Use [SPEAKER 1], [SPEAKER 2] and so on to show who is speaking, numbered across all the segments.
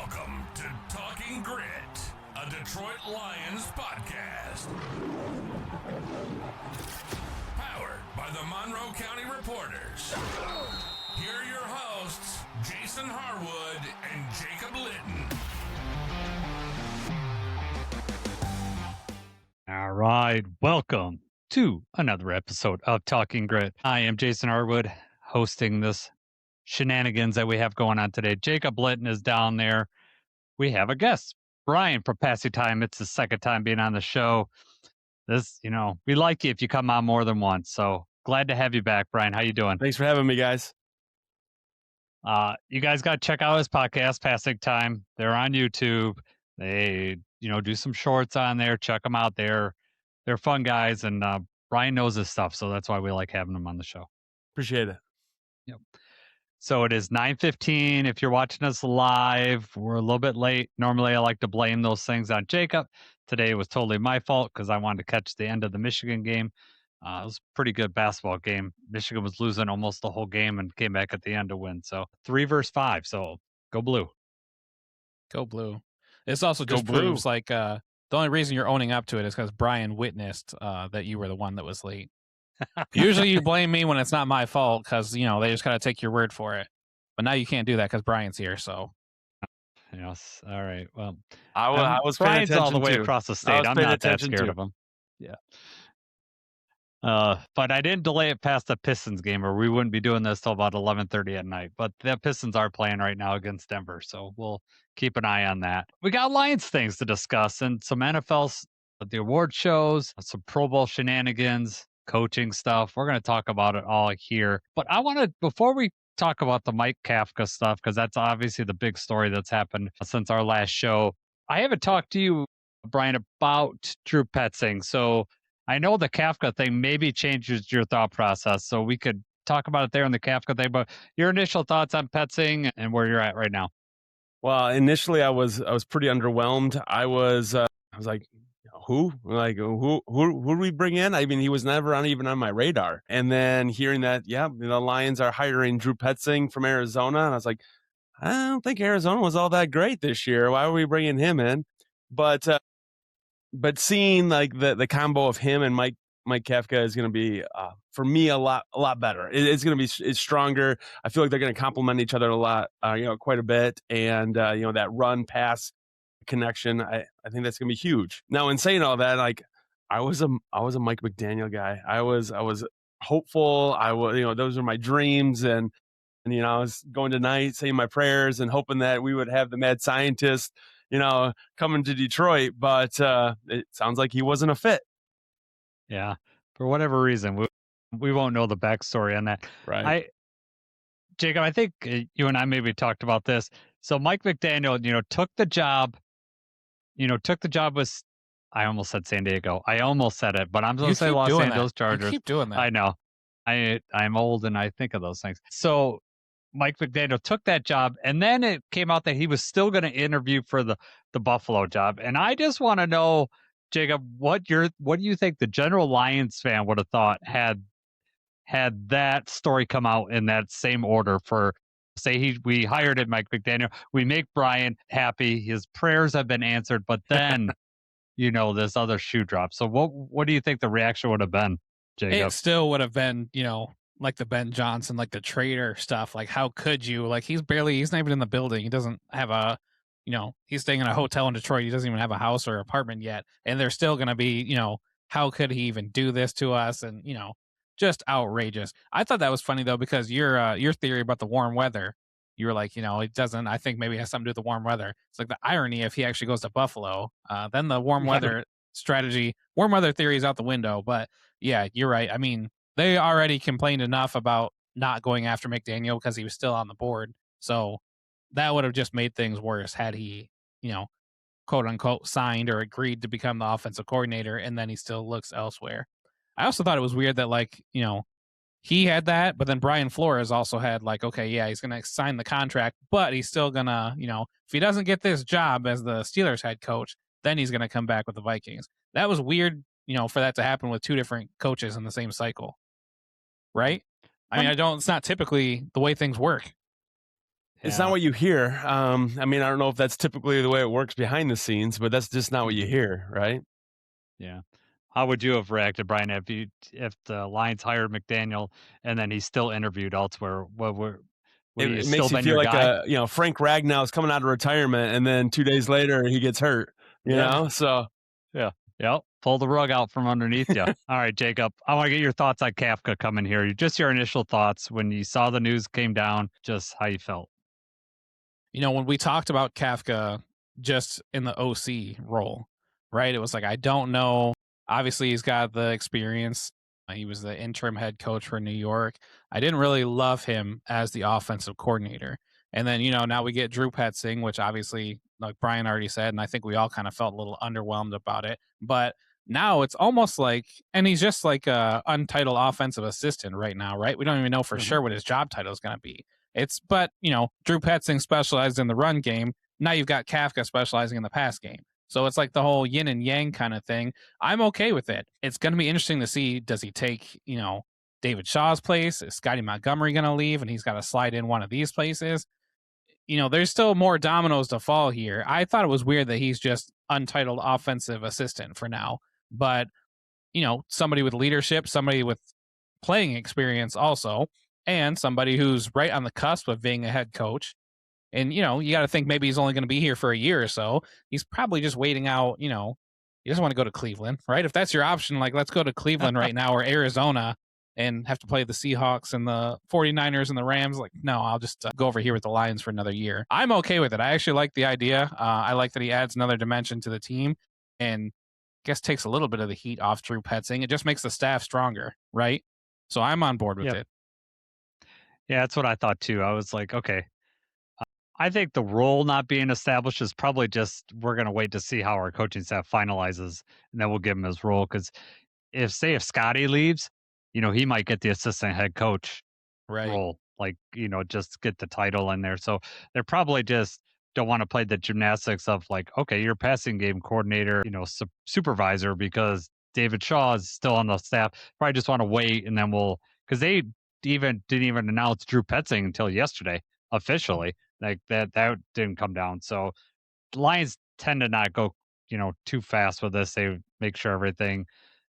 [SPEAKER 1] Welcome to Talking Grit, a Detroit Lions podcast. Powered by the Monroe County Reporters. Here are your hosts, Jason Harwood and Jacob Litton.
[SPEAKER 2] All right, welcome to another episode of Talking Grit. I am Jason Harwood, hosting this shenanigans that we have going on today. Jacob Litton is down there. We have a guest, Brian, for Passy Time. It's the second time being on the show. We like you if you come on more than once. So glad to have you back, Brian. How you doing?
[SPEAKER 3] Thanks for having me, guys.
[SPEAKER 2] You guys got to check out his podcast, Passing Time. They're on YouTube. They, do some shorts on there. Check them out. They're fun guys, and Brian knows his stuff, so that's why we like having him on the show.
[SPEAKER 3] Appreciate it.
[SPEAKER 2] Yep. So it is 9:15. If you're watching us live, we're a little bit late. Normally, I like to blame those things on Jacob. Today was totally my fault because I wanted to catch the end of the Michigan game. It was a pretty good basketball game. Michigan was losing almost the whole game and came back at the end to win. So 3-5. So go blue.
[SPEAKER 4] Go blue. This also just proves the only reason you're owning up to it is because Brian witnessed that you were the one that was late. Usually you blame me when it's not my fault because, they just got to take your word for it. But now you can't do that because Brian's here. So,
[SPEAKER 2] yes. All right. Well,
[SPEAKER 3] I was paying
[SPEAKER 2] Brian's
[SPEAKER 3] attention
[SPEAKER 2] all the way
[SPEAKER 3] too.
[SPEAKER 2] across the state. I'm not that scared of him.
[SPEAKER 3] Yeah.
[SPEAKER 2] But I didn't delay it past the Pistons game, or we wouldn't be doing this till about 11:30 at night. But the Pistons are playing right now against Denver, so we'll keep an eye on that. We got Lions things to discuss and some NFL, the award shows, some Pro Bowl shenanigans, coaching stuff. We're going to talk about it all here. But I want to, before we talk about the Mike Kafka stuff, because that's obviously the big story that's happened since our last show, I haven't talked to you, Brian, about Drew Petzing. So I know the Kafka thing maybe changes your thought process, so we could talk about it there in the Kafka thing. But your initial thoughts on Petzing and where you're at right now?
[SPEAKER 3] Well, initially I was pretty underwhelmed. I was like, who do we bring in? I mean, he was never even on my radar. And then hearing that, the Lions are hiring Drew Petzing from Arizona, and I was like, I don't think Arizona was all that great this year. Why are we bringing him in? But seeing like the combo of him and Mike Kafka is going to be for me a lot better. It's going to be it's stronger. I feel like they're going to complement each other a lot, quite a bit. And that run pass connection, I think that's going to be huge. Now, in saying all that, like I was a Mike McDaniel guy. I was hopeful. I was those were my dreams, and I was going tonight saying my prayers and hoping that we would have the mad scientist coming to Detroit, but it sounds like he wasn't a fit.
[SPEAKER 2] Yeah, for whatever reason, we won't know the backstory on that.
[SPEAKER 3] Right.
[SPEAKER 2] Jacob, I think you and I maybe talked about this. So Mike McDaniel, took the job with, I almost said San Diego. I almost said it, but I'm going to say Los Angeles Chargers.
[SPEAKER 4] You keep doing that.
[SPEAKER 2] I know. I'm old and I think of those things. So Mike McDaniel took that job, and then it came out that he was still going to interview for the Buffalo job. And I just want to know, Jacob, what do you think the general Lions fan would have thought had that story come out in that same order? For say we hired him, Mike McDaniel, we make Brian happy, his prayers have been answered, but then this other shoe drop. So what do you think the reaction would have been, Jacob?
[SPEAKER 4] It still would have been, like the Ben Johnson, like the traitor stuff. Like, how could you? Like, he's not even in the building. He doesn't have he's staying in a hotel in Detroit. He doesn't even have a house or apartment yet. And they're still going to be, how could he even do this to us? And, just outrageous. I thought that was funny, though, because your theory about the warm weather, you were like, it doesn't, I think maybe it has something to do with the warm weather. It's like the irony if he actually goes to Buffalo, then the warm weather theory is out the window. But yeah, you're right. I mean, they already complained enough about not going after McDaniel because he was still on the board. So that would have just made things worse had he, quote unquote, signed or agreed to become the offensive coordinator, and then he still looks elsewhere. I also thought it was weird that, he had that, but then Brian Flores also had okay, yeah, he's going to sign the contract, but he's still going to, if he doesn't get this job as the Steelers head coach, then he's going to come back with the Vikings. That was weird, for that to happen with two different coaches in the same cycle. Right? I mean, it's not typically the way things work.
[SPEAKER 3] It's not what you hear. I mean, I don't know if that's typically the way it works behind the scenes, but that's just not what you hear, right?
[SPEAKER 2] Yeah. How would you have reacted, Brian, if the Lions hired McDaniel and then he's still interviewed elsewhere? Would he
[SPEAKER 3] It
[SPEAKER 2] still
[SPEAKER 3] makes you
[SPEAKER 2] been
[SPEAKER 3] feel
[SPEAKER 2] your
[SPEAKER 3] like
[SPEAKER 2] guy?
[SPEAKER 3] Frank Ragnow's coming out of retirement, and then 2 days later he gets hurt. You know, so
[SPEAKER 2] Yeah. Yep. Pull the rug out from underneath you. All right, Jacob. I want to get your thoughts on Kafka coming here. Just your initial thoughts when you saw the news came down, just how you felt.
[SPEAKER 4] When we talked about Kafka just in the OC role, right? It was like, I don't know. Obviously, he's got the experience. He was the interim head coach for New York. I didn't really love him as the offensive coordinator. And then, now we get Drew Petzing, which obviously, like Brian already said, and I think we all kind of felt a little underwhelmed about it. But now it's almost like, and he's just like a untitled offensive assistant right now, right? We don't even know for sure what his job title is going to be. But Drew Petzing specialized in the run game. Now you've got Kafka specializing in the pass game. So it's like the whole yin and yang kind of thing. I'm okay with it. It's going to be interesting to see, does he take, David Shaw's place? Is Scotty Montgomery going to leave and he's got to slide in one of these places? There's still more dominoes to fall here. I thought it was weird that he's just untitled offensive assistant for now. But, somebody with leadership, somebody with playing experience also, and somebody who's right on the cusp of being a head coach. And, you got to think maybe he's only going to be here for a year or so. He's probably just waiting out, he doesn't want to go to Cleveland, right? If that's your option, like, let's go to Cleveland right now or Arizona and have to play the Seahawks and the 49ers and the Rams. Like, no, I'll just go over here with the Lions for another year. I'm okay with it. I actually like the idea. I like that he adds another dimension to the team and I guess takes a little bit of the heat off Drew Petzing. It just makes the staff stronger, right? So I'm on board with it.
[SPEAKER 2] Yeah, that's what I thought too. I was like, okay. I think the role not being established is probably just we're going to wait to see how our coaching staff finalizes, and then we'll give him his role. Because if Scotty leaves, he might get the assistant head coach role, like just get the title in there. So they're probably just don't want to play the gymnastics of like, okay, you're passing game coordinator, supervisor because David Shaw is still on the staff. Probably just want to wait, and then because they didn't even announce Drew Petzing until yesterday officially. Like that didn't come down. So Lions tend to not go, too fast with this. They make sure everything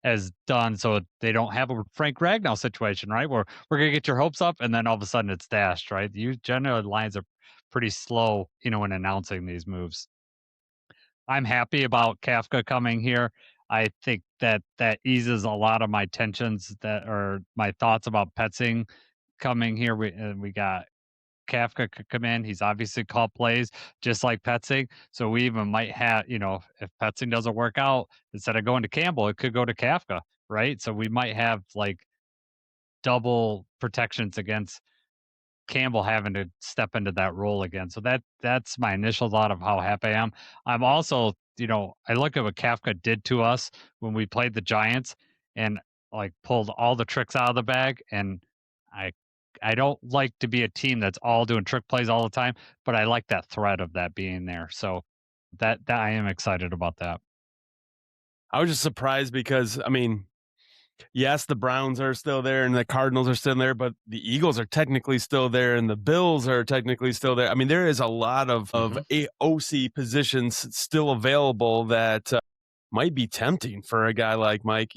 [SPEAKER 2] is done so they don't have a Frank Ragnow situation, right? Where we're gonna get your hopes up and then all of a sudden it's dashed, right? You generally Lions are pretty slow, in announcing these moves. I'm happy about Kafka coming here. I think that eases a lot of my tensions or my thoughts about Petzing coming here. We got Kafka could come in. He's obviously called plays just like Petzing. So we even might have, if Petzing doesn't work out, instead of going to Campbell, it could go to Kafka, right? So we might have like double protections against Campbell having to step into that role again. So that's my initial thought of how happy I am. I'm also, I look at what Kafka did to us when we played the Giants and like pulled all the tricks out of the bag. And I don't like to be a team that's all doing trick plays all the time, but I like that threat of that being there. So that I am excited about that.
[SPEAKER 3] I was just surprised because, I mean, yes, the Browns are still there and the Cardinals are still there, but the Eagles are technically still there and the Bills are technically still there. I mean, there is a lot of OC positions still available that might be tempting for a guy like Mike,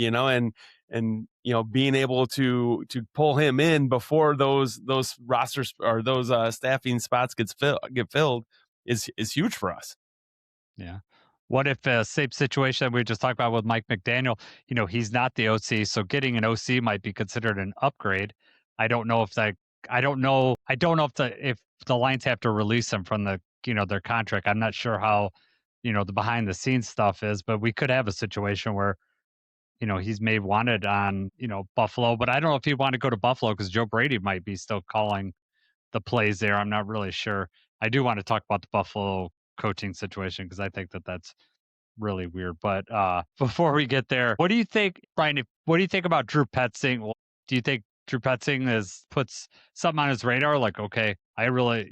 [SPEAKER 3] and being able to pull him in before those rosters or those staffing spots get filled is huge for us.
[SPEAKER 2] Yeah. What if a same situation that we just talked about with Mike McDaniel, he's not the OC, so getting an OC might be considered an upgrade. I don't know if if the Lions have to release him from the, their contract. I'm not sure how, the behind the scenes stuff is, but we could have a situation where, he's maybe wanted on, Buffalo, but I don't know if he'd want to go to Buffalo because Joe Brady might be still calling the plays there. I'm not really sure. I do want to talk about the Buffalo coaching situation because I think that's really weird. But before we get there, what do you think, Brian? What do you think about Drew Petzing? Do you think Drew Petzing puts something on his radar? Like, okay, I really,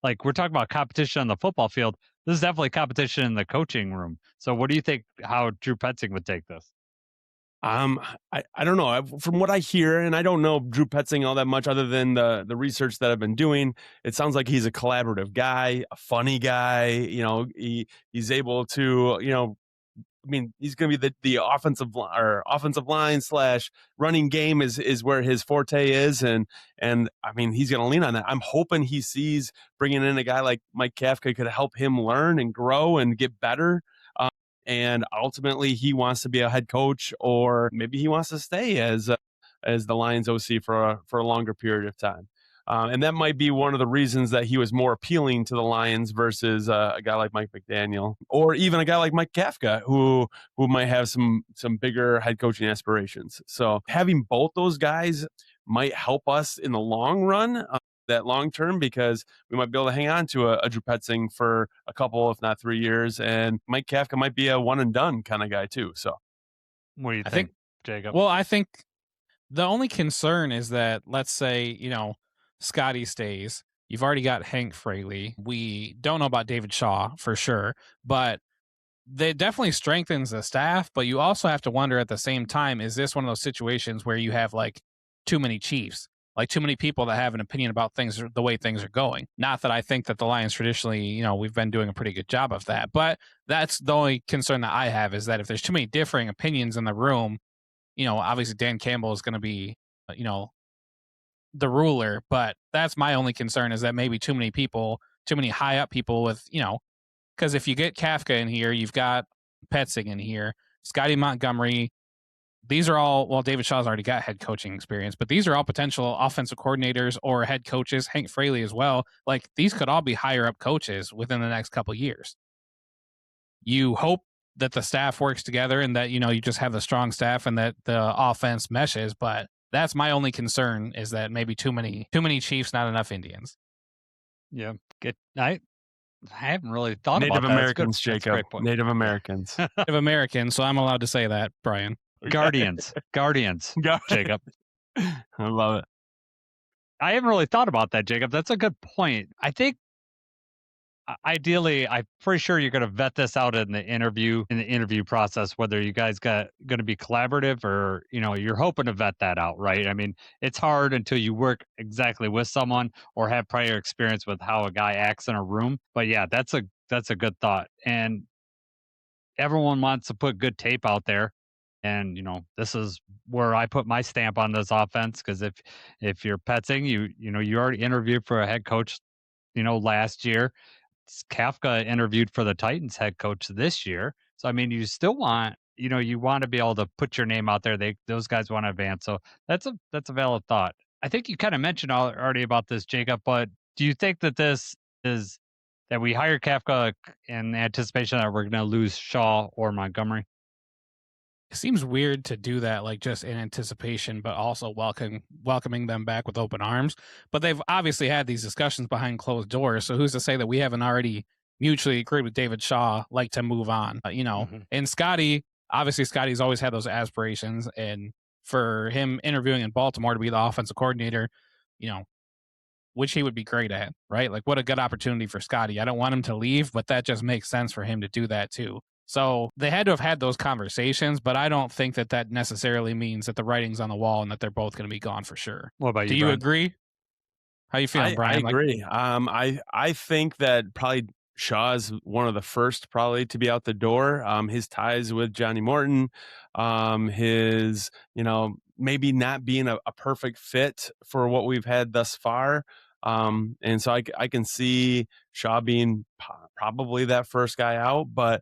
[SPEAKER 2] like we're talking about competition on the football field. This is definitely competition in the coaching room. So what do you think how Drew Petzing would take this?
[SPEAKER 3] I don't know. From what I hear, and I don't know Drew Petzing all that much other than the research that I've been doing, it sounds like he's a collaborative guy, a funny guy. He's able to, I mean, he's going to be the offensive line / running game is where his forte is, and I mean he's going to lean on that. I'm hoping he sees bringing in a guy like Mike Kafka could help him learn and grow and get better. And ultimately, he wants to be a head coach, or maybe he wants to stay as the Lions OC for a longer period of time. And that might be one of the reasons that he was more appealing to the Lions versus a guy like Mike McDaniel, or even a guy like Mike Kafka, who might have some bigger head coaching aspirations. So having both those guys might help us in the long run, that long term, because we might be able to hang on to a Drew Petzing for a couple, if not 3 years, and Mike Kafka might be a one and done kind of guy too. So,
[SPEAKER 2] what do you think, Jacob?
[SPEAKER 4] Well, I think the only concern is that, let's say, Scotty stays. You've already got Hank Fraley. We don't know about David Shaw for sure, but that definitely strengthens the staff. But you also have to wonder at the same time, is this one of those situations where you have like too many chiefs? Like too many people that have an opinion about things, the way things are going. Not that I think that the Lions traditionally, we've been doing a pretty good job of that, but that's the only concern that I have, is that if there's too many differing opinions in the room, obviously Dan Campbell is going to be, the ruler, but that's my only concern, is that maybe too many people, too many high up people with, because if you get Kafka in here, you've got Petzing in here, Scotty Montgomery. These are all, well, David Shaw's already got head coaching experience, but these are all potential offensive coordinators or head coaches, Hank Fraley as well. Like, these could all be higher up coaches within the next couple of years. You hope that the staff works together and that, you just have the strong staff and that the offense meshes, but that's my only concern, is that maybe too many Chiefs, not enough Indians.
[SPEAKER 2] Yeah. I haven't really thought
[SPEAKER 3] Native
[SPEAKER 2] about
[SPEAKER 3] Americans,
[SPEAKER 2] that.
[SPEAKER 3] Jacob. Native Americans.
[SPEAKER 4] Native Americans, so I'm allowed to say that, Brian.
[SPEAKER 2] Guardians, Jacob.
[SPEAKER 3] I love it.
[SPEAKER 2] I haven't really thought about that, Jacob. That's a good point. I think ideally, I'm pretty sure you're going to vet this out in the interview process, whether you guys going to be collaborative or, you're hoping to vet that out, right? I mean, it's hard until you work exactly with someone or have prior experience with how a guy acts in a room. But yeah, that's a good thought. And everyone wants to put good tape out there. And, this is where I put my stamp on this offense, because if you're Petzing, you already interviewed for a head coach, last year. Kafka interviewed for the Titans head coach this year. So, I mean, you still want, you want to be able to put your name out there. Those guys want to advance. So that's a valid thought. I think you kind of mentioned already about this, Jacob, but do you think that this is that we hire Kafka in anticipation that we're going to lose Shaw or Montgomery?
[SPEAKER 4] It seems weird to do that, like just in anticipation, but also welcoming them back with open arms. But they've obviously had these discussions behind closed doors. So who's to say that we haven't already mutually agreed with David Shaw, like, to move on, And Scotty, obviously Scotty's always had those aspirations, and for him interviewing in Baltimore to be the offensive coordinator, which he would be great at, right? Like, what a good opportunity for Scotty. I don't want him to leave, but that just makes sense for him to do that too. So they had to have had those conversations, but I don't think that necessarily means that the writing's on the wall and that they're both going to be gone for sure.
[SPEAKER 2] What about you?
[SPEAKER 4] Do you agree? How you feeling, Brian?
[SPEAKER 3] I agree. I think that probably Shaw is one of the first probably to be out the door. His ties with Johnny Morton, his, maybe not being a perfect fit for what we've had thus far. And so I can see Shaw being probably that first guy out, but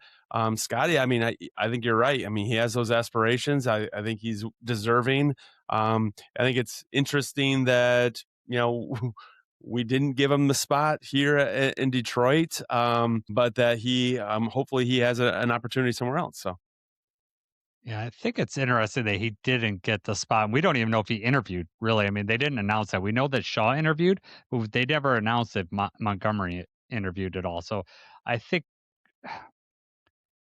[SPEAKER 3] Scotty, I mean, I think you're right. I mean, he has those aspirations. I think he's deserving. I think it's interesting that, we didn't give him the spot here in Detroit, but that he hopefully he has an opportunity somewhere else. So.
[SPEAKER 2] Yeah, I think it's interesting that he didn't get the spot. We don't even know if he interviewed, really. I mean, they didn't announce that. We know that Shaw interviewed, but they never announced if Montgomery interviewed at all. So I think, I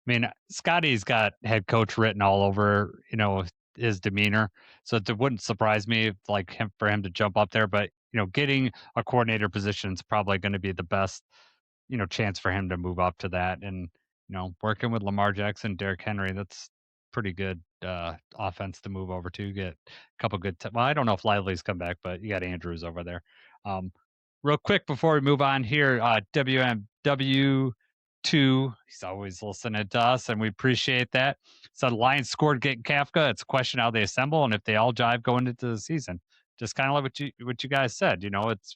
[SPEAKER 2] mean, Scotty's got head coach written all over, his demeanor. So it wouldn't surprise me for him to jump up there. But, getting a coordinator position is probably going to be the best, chance for him to move up to that. And, working with Lamar Jackson, Derrick Henry, that's pretty good offense to move over to. Get a couple good. Well, I don't know if Lively's come back, but you got Andrews over there. Real quick before we move on here, WMW2, he's always listening to us, and we appreciate that. So the Lions scored getting Kafka. It's a question how they assemble and if they all jive going into the season. Just kind of like what you guys said.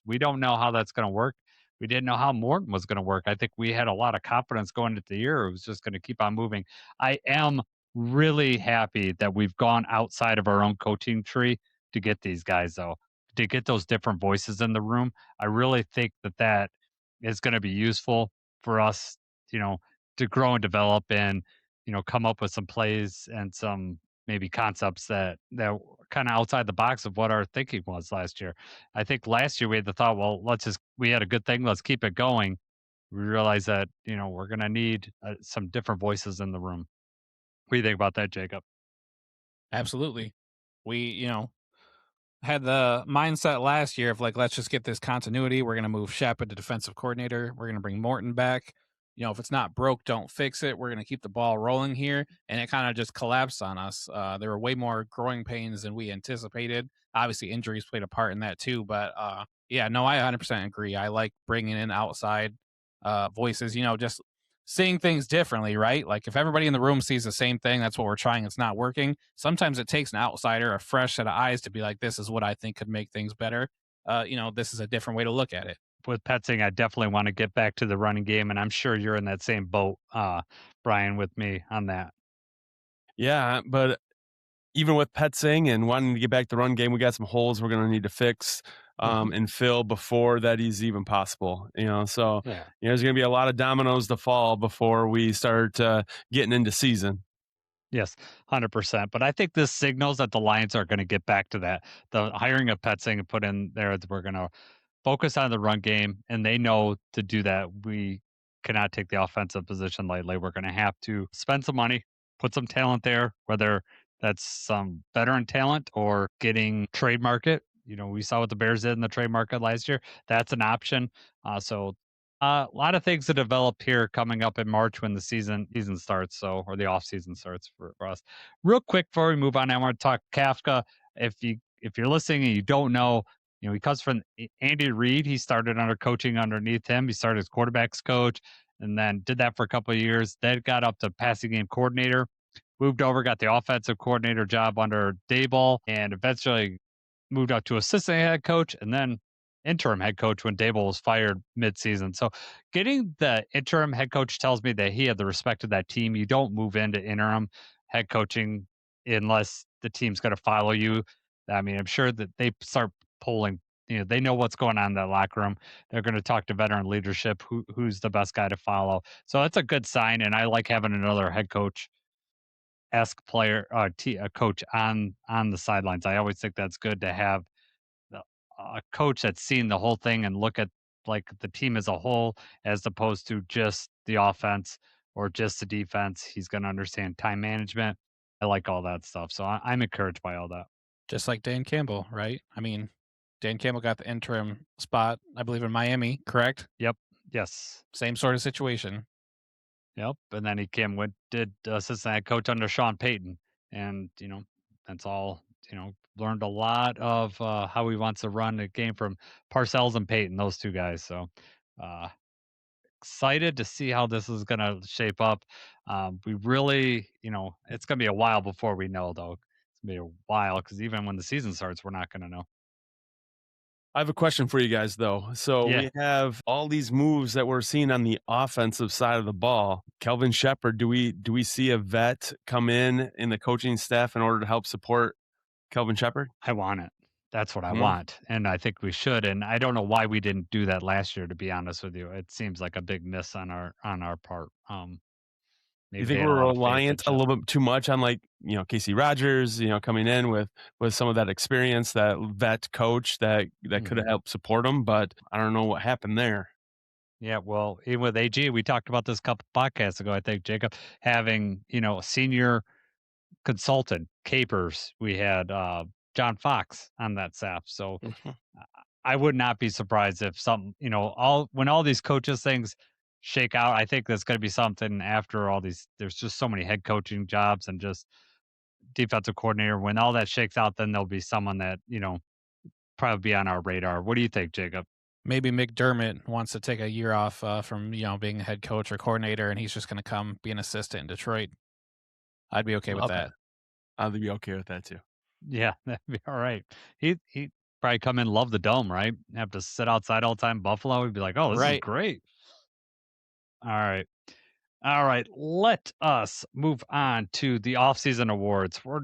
[SPEAKER 2] We don't know how that's going to work. We didn't know how Morton was going to work. I think we had a lot of confidence going into the year. It was just going to keep on moving. I am really happy that we've gone outside of our own coaching tree to get these guys, though, to get those different voices in the room. I really think that is going to be useful for us, to grow and develop and, come up with some plays and some maybe concepts that kind of outside the box of what our thinking was last year. I think last year we had the thought, well, we had a good thing, let's keep it going. We realized that, we're going to need some different voices in the room. What do you think about that, Jacob?
[SPEAKER 4] Absolutely. We, had the mindset last year of like, let's just get this continuity. We're going to move Shep into defensive coordinator. We're going to bring Morton back. If it's not broke, don't fix it. We're going to keep the ball rolling here. And it kind of just collapsed on us. There were way more growing pains than we anticipated. Obviously, injuries played a part in that too. But yeah, no, I 100% agree. I like bringing in outside voices, just seeing things differently, right? Like if everybody in the room sees the same thing, that's what we're trying. It's not working. Sometimes it takes an outsider, a fresh set of eyes to be like, this is what I think could make things better. This is a different way to look at it.
[SPEAKER 2] With Petzing, I definitely want to get back to the running game, and I'm sure you're in that same boat, Brian, with me on that.
[SPEAKER 3] Yeah, but even with Petzing and wanting to get back to the run game, we got some holes we're going to need to fix and fill before that is even possible. So there's going to be a lot of dominoes to fall before we start getting into season.
[SPEAKER 2] Yes, 100%. But I think this signals that the Lions are going to get back to that. The hiring of Petzing and put in there, we're going to focus on the run game, and they know to do that. We cannot take the offensive position lightly. We're going to have to spend some money, put some talent there, whether that's some veteran talent or getting trade market. We saw what the Bears did in the trade market last year. That's an option. So a lot of things to develop here coming up in March when the season starts, or the off season starts for us. Real quick before we move on, I want to talk Kafka. If you're listening and you don't know, he comes from Andy Reid. He started under coaching underneath him. He started as quarterbacks coach and then did that for a couple of years. Then got up to passing game coordinator, moved over, got the offensive coordinator job under Daboll, and eventually moved up to assistant head coach and then interim head coach when Daboll was fired midseason. So getting the interim head coach tells me that he had the respect of that team. You don't move into interim head coaching unless the team's going to follow you. I mean, I'm sure that they start polling, they know what's going on in that locker room. They're going to talk to veteran leadership, who's the best guy to follow. So that's a good sign. And I like having another head coach-esque player, a coach on the sidelines. I always think that's good to have a coach that's seen the whole thing and look at like the team as a whole, as opposed to just the offense or just the defense. He's going to understand time management. I like all that stuff. So I'm encouraged by all that.
[SPEAKER 4] Just like Dan Campbell, right? I mean, Dan Campbell got the interim spot, I believe, in Miami, correct?
[SPEAKER 2] Yep. Yes.
[SPEAKER 4] Same sort of situation.
[SPEAKER 2] Yep. And then he did assistant head coach under Sean Payton. And, that's all, learned a lot of how he wants to run a game from Parcells and Payton, those two guys. So excited to see how this is going to shape up. We really, it's going to be a while before we know, though. It's going to be a while because even when the season starts, we're not going to know.
[SPEAKER 3] I have a question for you guys, though. So we have all these moves that we're seeing on the offensive side of the ball. Kelvin Shepard, do we see a vet come in the coaching staff in order to help support Kelvin Shepard?
[SPEAKER 2] I want it. That's what I want. And I think we should. And I don't know why we didn't do that last year, to be honest with you. It seems like a big miss on our part.
[SPEAKER 3] You think we're reliant a little bit too much on Casey Rogers, coming in with some of that experience, that vet coach that could have helped support him, but I don't know what happened there.
[SPEAKER 2] Yeah, well, even with AG, we talked about this a couple podcasts ago, I think, Jacob, having, a senior consultant, Capers. We had John Fox on that staff. So I would not be surprised if when all these coaches things shake out, I think there's going to be something after all these. There's just so many head coaching jobs and just defensive coordinator. When all that shakes out, then there'll be someone that, probably be on our radar. What do you think, Jacob?
[SPEAKER 4] Maybe McDermott wants to take a year off from being a head coach or coordinator, and he's just going to come be an assistant in Detroit. I'd be okay with that.
[SPEAKER 3] I'd be okay with that too.
[SPEAKER 2] Yeah, that'd be all right. He probably come in, love the dome, right? Have to sit outside all the time. Buffalo, he'd be like, "Oh, this is great." All right. All right, let us move on to the offseason awards. We're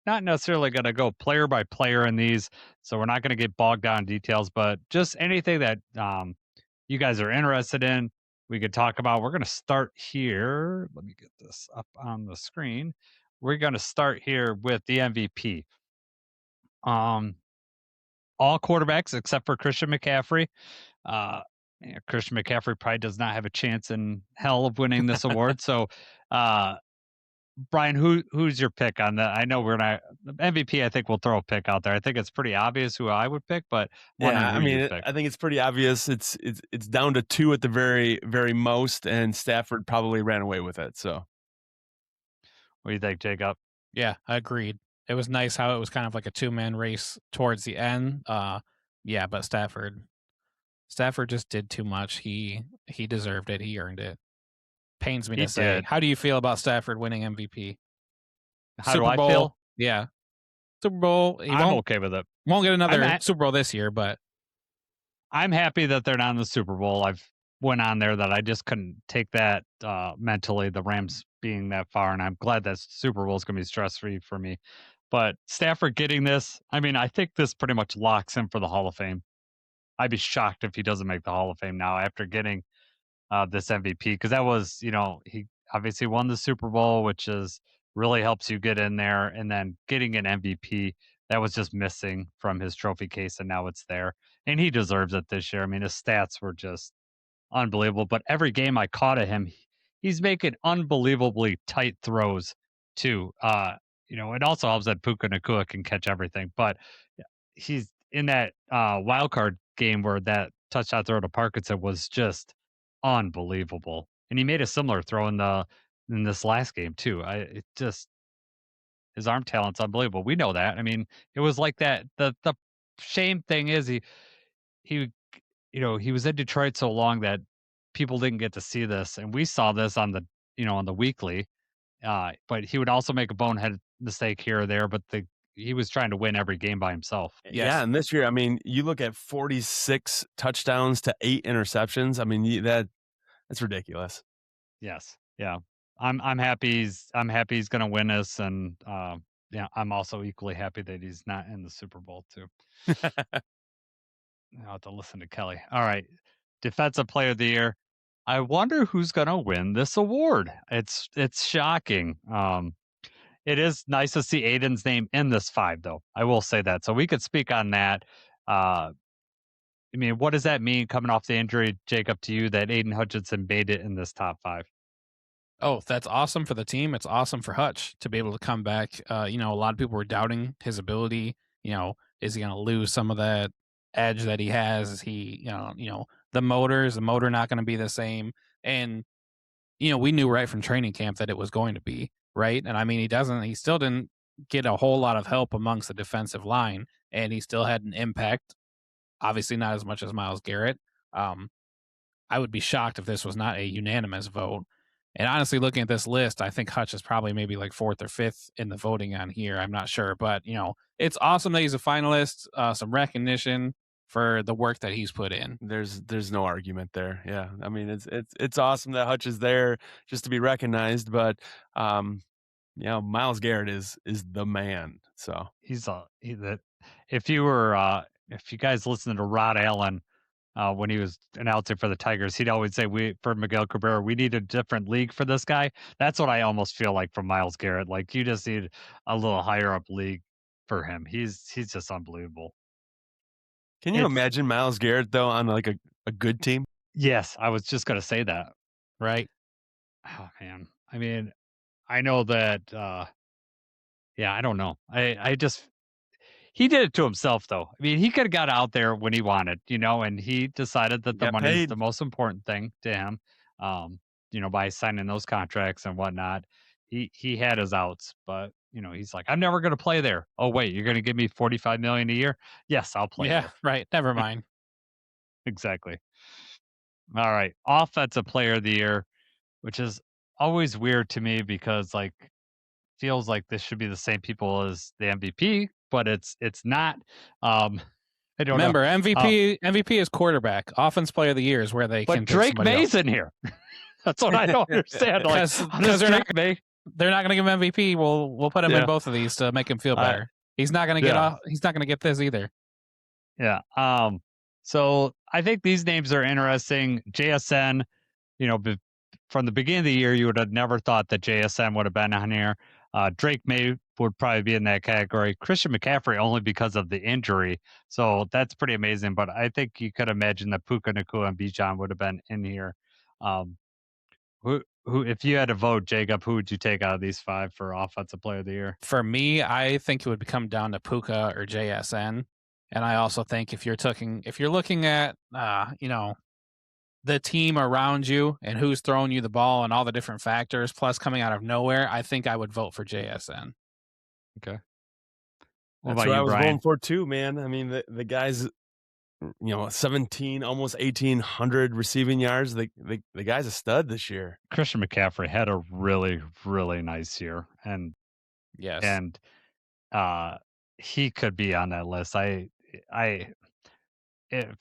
[SPEAKER 2] not necessarily going to go player by player in these, so we're not going to get bogged down in details, but just anything that you guys are interested in, we could talk about. We're going to start here. Let me get this up on the screen. We're going to start here with the MVP. All quarterbacks except for Christian McCaffrey. Christian McCaffrey probably does not have a chance in hell of winning this award. So, Brian, who's your pick on that? I know we're not MVP. I think we'll throw a pick out there. I think it's pretty obvious who I would pick, but
[SPEAKER 3] I think it's pretty obvious. It's down to 2 at the very, very most, and Stafford probably ran away with it. So,
[SPEAKER 2] what do you think, Jacob?
[SPEAKER 4] Yeah, I agreed. It was nice how it was kind of like a 2-man race towards the end. But Stafford just did too much. He deserved it. He earned it. Pains me to say. How do you feel about Stafford winning MVP?
[SPEAKER 2] Super Bowl? I feel?
[SPEAKER 4] Yeah. Super Bowl.
[SPEAKER 2] I'm okay with it.
[SPEAKER 4] Won't get another Super Bowl this year, but
[SPEAKER 2] I'm happy that they're not in the Super Bowl. I've went on there that I just couldn't take that mentally, the Rams being that far, and I'm glad that Super Bowl is going to be stress-free for me. But Stafford getting this, I think this pretty much locks him for the Hall of Fame. I'd be shocked if he doesn't make the Hall of Fame now after getting this MVP, because that was, he obviously won the Super Bowl, which is really helps you get in there, and then getting an MVP that was just missing from his trophy case, and now it's there, and he deserves it this year. His stats were just unbelievable, but every game I caught of him, he's making unbelievably tight throws too. It also helps that Puka Nacua can catch everything, but he's in that wild card game where that touchdown throw to Parkinson was just unbelievable, and he made a similar throw in this last game too. His arm talent's unbelievable. We know that. It was like that. The shame thing is he was in Detroit so long that people didn't get to see this, and we saw this on the weekly. But he would also make a bonehead mistake here or there, but he was trying to win every game by himself.
[SPEAKER 3] Yes. Yeah, and this year, you look at 46 touchdowns to 8 interceptions. That's ridiculous.
[SPEAKER 2] Yes, yeah. I'm happy. I'm happy he's going to win this, and I'm also equally happy that he's not in the Super Bowl too. I'll have to listen to Kelly. All right, Defensive Player of the Year. I wonder who's going to win this award. It's shocking. It is nice to see Aiden's name in this 5, though. I will say that. So we could speak on that. What does that mean coming off the injury, Jacob, to you that Aiden Hutchinson made it in this top 5?
[SPEAKER 4] Oh, that's awesome for the team. It's awesome for Hutch to be able to come back. A lot of people were doubting his ability. Is he going to lose some of that edge that he has? Is he, the motor not going to be the same? And, we knew right from training camp that it was going to be. Right. And he still didn't get a whole lot of help amongst the defensive line, and he still had an impact. Obviously not as much as Myles Garrett. I would be shocked if this was not a unanimous vote. And honestly, looking at this list, I think Hutch is probably maybe like 4th or 5th in the voting on here. I'm not sure, but it's awesome that he's a finalist, some recognition for the work that he's put in.
[SPEAKER 3] There's no argument there. Yeah. It's awesome that Hutch is there just to be recognized, but Myles Garrett is the man. So
[SPEAKER 2] if you guys listen to Rod Allen when he was announcing for the Tigers, he'd always say for Miguel Cabrera, we need a different league for this guy. That's what I almost feel like from Myles Garrett. Like, you just need a little higher up league for him. He's just unbelievable.
[SPEAKER 3] Can you imagine Myles Garrett, though, on like a good team?
[SPEAKER 2] Yes, I was just going to say that.
[SPEAKER 4] Right?
[SPEAKER 2] Oh, man. I know that, I don't know. He did it to himself, though. He could have got out there when he wanted, and he decided that the money is the most important thing to him, by signing those contracts and whatnot. he had his outs, but he's like, I'm never going to play there. Oh wait, you're going to give me $45 million a year? Yes, I'll play
[SPEAKER 4] Yeah,
[SPEAKER 2] there.
[SPEAKER 4] right. Never mind.
[SPEAKER 2] Exactly. All right, offensive player of the year, which is always weird to me because like feels like this should be the same people as the MVP, but it's not. I don't know.
[SPEAKER 4] Remember, MVP is quarterback. Offense player of the year is where they
[SPEAKER 2] But
[SPEAKER 4] can take
[SPEAKER 2] Drake
[SPEAKER 4] somebody
[SPEAKER 2] May's
[SPEAKER 4] else.
[SPEAKER 2] in here. That's what I don't understand. Like,
[SPEAKER 4] Because they're not going to give him MVP. We'll put him in both of these to make him feel better. He's not going to get off. He's not going to get this either.
[SPEAKER 2] Yeah. So I think these names are interesting. JSN, from the beginning of the year, you would have never thought that JSN would have been on here. Drake May would probably be in that category. Christian McCaffrey only because of the injury. So that's pretty amazing. But I think you could imagine that Puka Nacua and Bijan would have been in here. Who, if you had to vote, Jacob, who would you take out of these 5 for Offensive Player of the Year?
[SPEAKER 4] For me, I think it would come down to Puka or JSN. And I also think if you're looking at, the team around you and who's throwing you the ball and all the different factors, plus coming out of nowhere, I think I would vote for JSN.
[SPEAKER 2] Okay.
[SPEAKER 3] That's what I was voting for too, man. I mean, the guy's, 17, almost 1,800 receiving yards. The guy's a stud this year.
[SPEAKER 2] Christian McCaffrey had a really, really nice year, and
[SPEAKER 4] yes,
[SPEAKER 2] and he could be on that list. If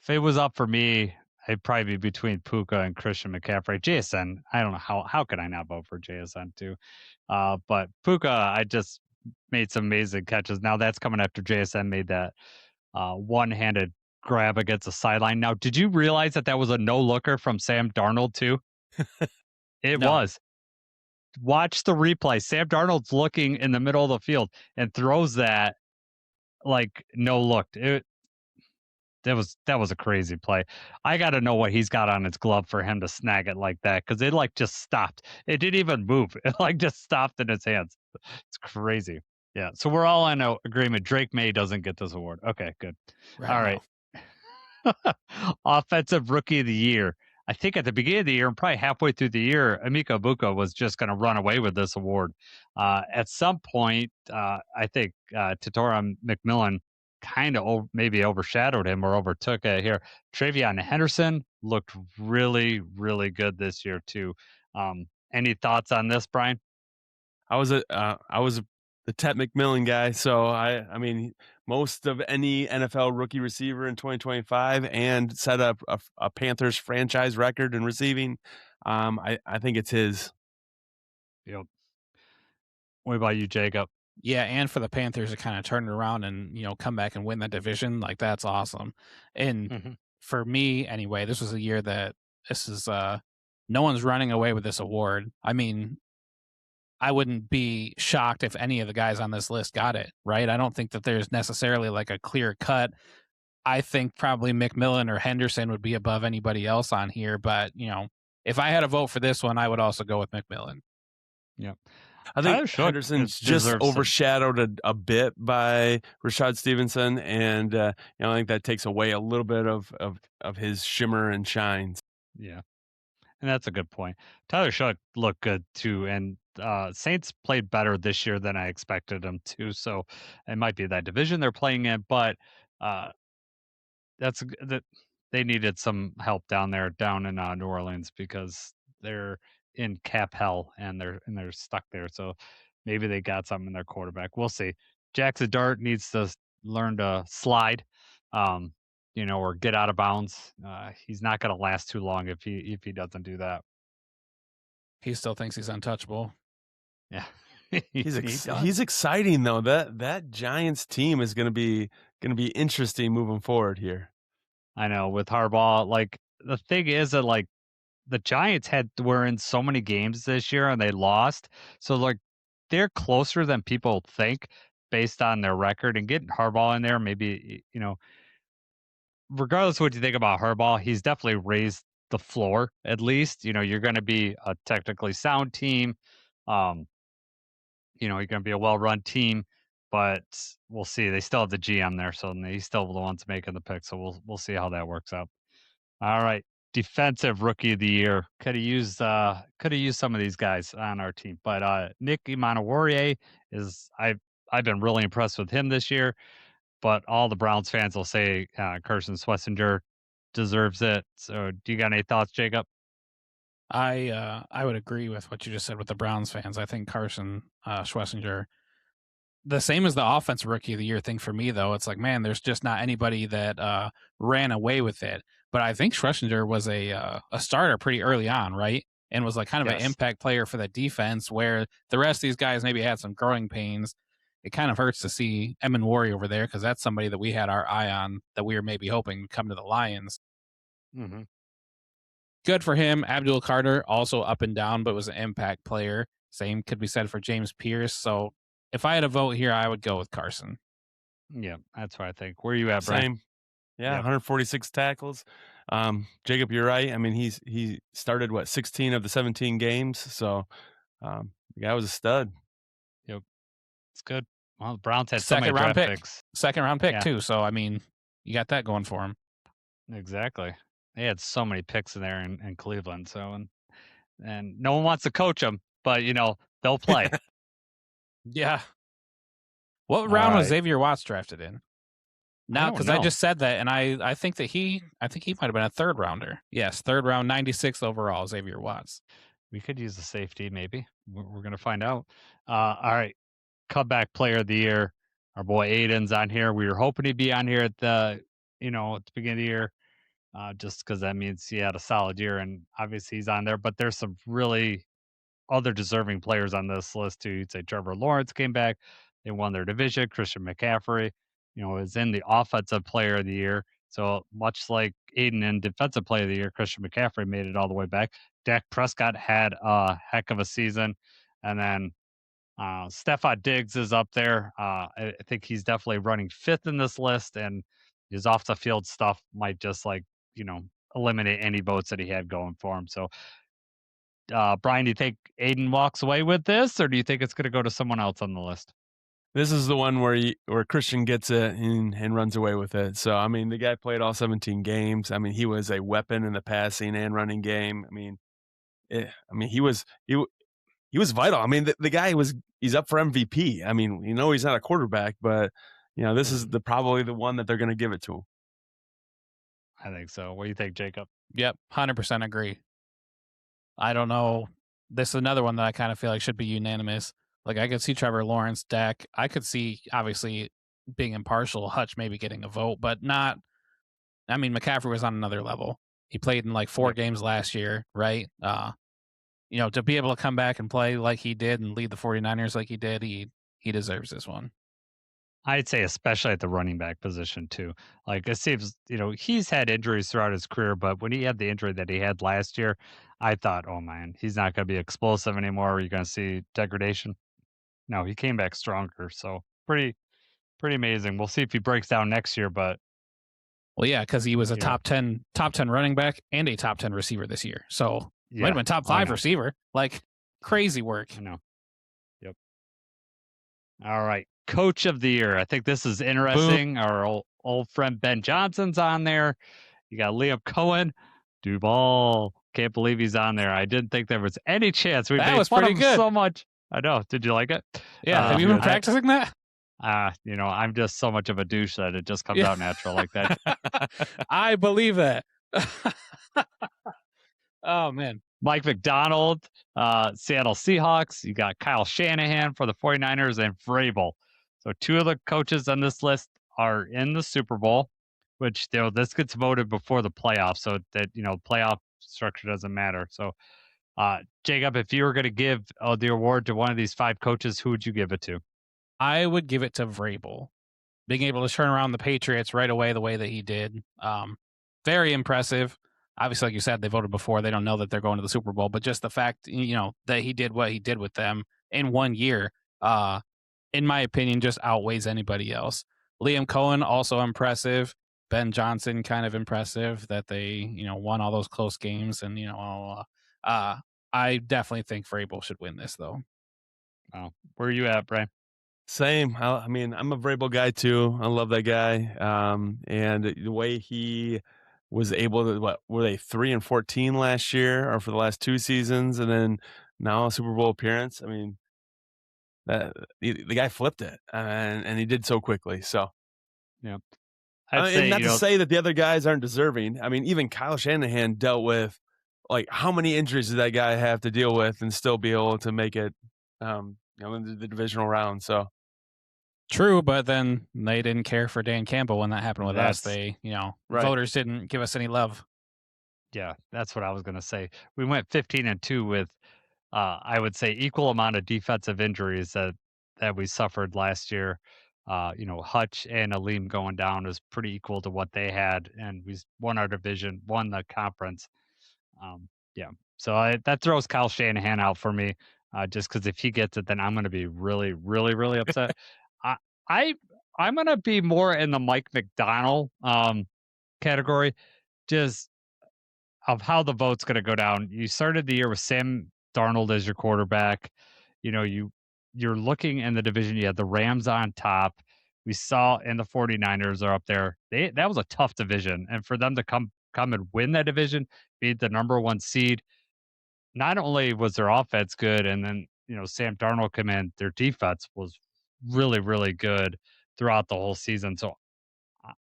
[SPEAKER 2] it was up for me, I'd probably be between Puka and Christian McCaffrey. JSN, I don't know how could I not vote for JSN too, but Puka, I just made some amazing catches. Now that's coming after JSN made that one-handed grab against the sideline. Now, did you realize that was a no-looker from Sam Darnold too? It was. Watch the replay. Sam Darnold's looking in the middle of the field and throws that like no look. That was a crazy play. I got to know what he's got on his glove for him to snag it like that, because it like just stopped. It didn't even move. It like just stopped in his hands. It's crazy. Yeah. So we're all in agreement. Drake May doesn't get this award. Okay, good. All right. Offensive Rookie of the Year. I think at the beginning of the year and probably halfway through the year, Emeka Egbuka was just going to run away with this award. At some point, I think Tatora McMillan kind of maybe overshadowed him or overtook it here. Travion Henderson looked really, really good this year too. Any thoughts on this, Brian?
[SPEAKER 3] I was the Tet McMillan guy, so I mean, most of any NFL rookie receiver in 2025 and set up a Panthers franchise record in receiving. I think it's his.
[SPEAKER 2] Yep. What about you, Jacob?
[SPEAKER 4] Yeah, and for the Panthers to kind of turn it around and come back and win that division, like that's awesome. And for me, anyway, this was a year that no one's running away with this award. I mean, I wouldn't be shocked if any of the guys on this list got it, right? I don't think that there's necessarily like a clear cut. I think probably McMillan or Henderson would be above anybody else on here, but if I had to vote for this one, I would also go with McMillan.
[SPEAKER 2] Yeah.
[SPEAKER 3] I think Henderson's just overshadowed a bit by Rashad Stevenson, and I think that takes away a little bit of his shimmer and shines.
[SPEAKER 2] Yeah, and that's a good point. Tyler Shough looked good too, and Saints played better this year than I expected them to. So it might be that division they're playing in, but they needed some help down in New Orleans because they're in cap hell and they're stuck there. So maybe they got something in their quarterback. We'll see. Jackson Dart needs to learn to slide, or get out of bounds. He's not going to last too long if he doesn't do that.
[SPEAKER 4] He still thinks he's untouchable.
[SPEAKER 2] Yeah,
[SPEAKER 3] he's exciting though. That Giants team is going to be interesting moving forward here.
[SPEAKER 2] I know, with Harbaugh. Like the thing is that like the Giants were in so many games this year and they lost. So like they're closer than people think based on their record, and getting Harbaugh in there, maybe, regardless of what you think about Harbaugh, he's definitely raised the floor at least. You're going to be a technically sound team. You're going to be a well-run team, but we'll see. They still have the GM there, so he's still the ones making the pick. So we'll see how that works out. All right. defensive rookie of the year. Could have used some of these guys on our team. But Nick Imanowarrior is I've been really impressed with him this year. But all the Browns fans will say Carson Schlesinger deserves it. So do you got any thoughts, Jacob?
[SPEAKER 4] I would agree with what you just said with the Browns fans. I think Carson Schlesinger, the same as the offensive rookie of the year thing for me, though. It's like, man, there's just not anybody that ran away with it. But I think Schlesinger was a starter pretty early on, right? And was like kind of an impact player for the defense, where the rest of these guys maybe had some growing pains. It kind of hurts to see Imanowarrior over there because that's somebody that we had our eye on that we were maybe hoping would come to the Lions.
[SPEAKER 2] Mm-hmm.
[SPEAKER 4] Good for him. Abdul Carter, also up and down, but was an impact player. Same could be said for James Pierce. So if I had a vote here, I would go with Carson.
[SPEAKER 2] Yeah, that's what I think. Where are you at, Brian?
[SPEAKER 3] Same. Yeah, 146 tackles. Jacob, you're right. I mean, he started 16 of the 17 games, so the guy was a stud.
[SPEAKER 2] Yep, it's good. Well, the Browns had
[SPEAKER 4] Second
[SPEAKER 2] so many
[SPEAKER 4] round
[SPEAKER 2] draft
[SPEAKER 4] pick.
[SPEAKER 2] picks.
[SPEAKER 4] Second round pick too. So I mean, you got that going for him.
[SPEAKER 2] Exactly. They had so many picks in there in Cleveland. So and no one wants to coach them, but they'll play.
[SPEAKER 4] Yeah. What round was Xavier Watts drafted in? Now, because I just said that, and I think he might have been a third rounder. Yes, third round, 96th overall, Xavier Watts.
[SPEAKER 2] We could use the safety, maybe. We're going to find out. All right, Cutback Player of the Year. Our boy Aiden's on here. We were hoping he'd be on here at the beginning of the year, just because that means he had a solid year, and obviously he's on there. But there's some really other deserving players on this list too. You'd say Trevor Lawrence came back. They won their division. Christian McCaffrey, is in the Offensive Player of the Year. So much like Aiden in Defensive Player of the Year, Christian McCaffrey made it all the way back. Dak Prescott had a heck of a season. And then Stephon Diggs is up there. I think he's definitely running fifth in this list, and his off the field stuff might just eliminate any votes that he had going for him. So Brian, do you think Aiden walks away with this, or do you think it's going to go to someone else on the list?
[SPEAKER 3] This is the one where Christian gets it and runs away with it. So, I mean, the guy played all 17 games. I mean, he was a weapon in the passing and running game. I mean, he was vital. I mean, the guy he's up for MVP. I mean, he's not a quarterback, but this is probably the one that they're going to give it to him.
[SPEAKER 2] I think so. What do you think, Jacob?
[SPEAKER 4] Yep, 100% agree. I don't know. This is another one that I kind of feel like should be unanimous. Like, I could see Trevor Lawrence, Dak. I could see, obviously, being impartial, Hutch maybe getting a vote, but not. I mean, McCaffrey was on another level. He played in 4 games last year, right? To be able to come back and play like he did and lead the 49ers like he did, he deserves this one.
[SPEAKER 2] I'd say especially at the running back position too. Like, it seems, he's had injuries throughout his career, but when he had the injury that he had last year, I thought, oh man, he's not going to be explosive anymore. You're going to see degradation. No, he came back stronger. So pretty amazing. We'll see if he breaks down next year, but.
[SPEAKER 4] Well, yeah, because he was a top 10 running back and a top 10 receiver this year. So might have been top 5 receiver. Like, crazy work.
[SPEAKER 2] I know. Yep. All right. Coach of the Year. I think this is interesting. Boom. Our old friend Ben Johnson's on there. You got Liam Cohen. Duval. Can't believe he's on there. I didn't think there was any chance. We made fun of him so much. I know. Did you like it?
[SPEAKER 4] Yeah. Have you been practicing that?
[SPEAKER 2] I'm just so much of a douche that it just comes out natural like that.
[SPEAKER 4] I believe that. Oh, man.
[SPEAKER 2] Mike McDonald, Seattle Seahawks. You got Kyle Shanahan for the 49ers and Vrabel. So 2 of the coaches on this list are in the Super Bowl, which this gets voted before the playoffs, so that playoff structure doesn't matter. So, Jacob, if you were going to give the award to one of these 5 coaches, who would you give it to?
[SPEAKER 4] I would give it to Vrabel. Being able to turn around the Patriots right away the way that he did. Very impressive. Obviously, like you said, they voted before. They don't know that they're going to the Super Bowl, but just the fact, that he did what he did with them in 1 year, in my opinion, just outweighs anybody else. Liam Cohen, also impressive. Ben Johnson, kind of impressive that they, won all those close games. And, I definitely think Vrabel should win this, though.
[SPEAKER 2] Wow. Where are you at, Brian?
[SPEAKER 3] Same. I mean, I'm a Vrabel guy too. I love that guy. And the way he was able to, what were they 3-14 last year or for the last 2 seasons, and then now a Super Bowl appearance. I mean, the guy flipped it, and he did so quickly. So,
[SPEAKER 2] Yeah.
[SPEAKER 3] and not to say that the other guys aren't deserving. I mean, even Kyle Shanahan dealt with, like, how many injuries did that guy have to deal with and still be able to make it, in the divisional round. So
[SPEAKER 4] True, but then they didn't care for Dan Campbell when that happened with us.
[SPEAKER 2] That's-
[SPEAKER 4] They,
[SPEAKER 3] Right.
[SPEAKER 4] voters didn't give us any love.
[SPEAKER 2] Yeah, that's what I was going to say. We went 15-2 with, I would say, equal amount of defensive injuries that we suffered last year. Hutch and Aleem going down is pretty equal to what they had, and we won our division, won the conference. Yeah, so that throws Kyle Shanahan out for me, just because if he gets it, then I'm going to be really, really, really upset. I'm going to be more in the Mike McDonald category, just of how the vote's going to go down. You started the year with Sam Darnold as your quarterback. You're looking in the division. You had the Rams on top. We saw, and the 49ers are up there. That was a tough division, and for them to come and win that division, be the number 1 seed. Not only was their offense good, and then Sam Darnold come in, their defense was really, really good throughout the whole season. So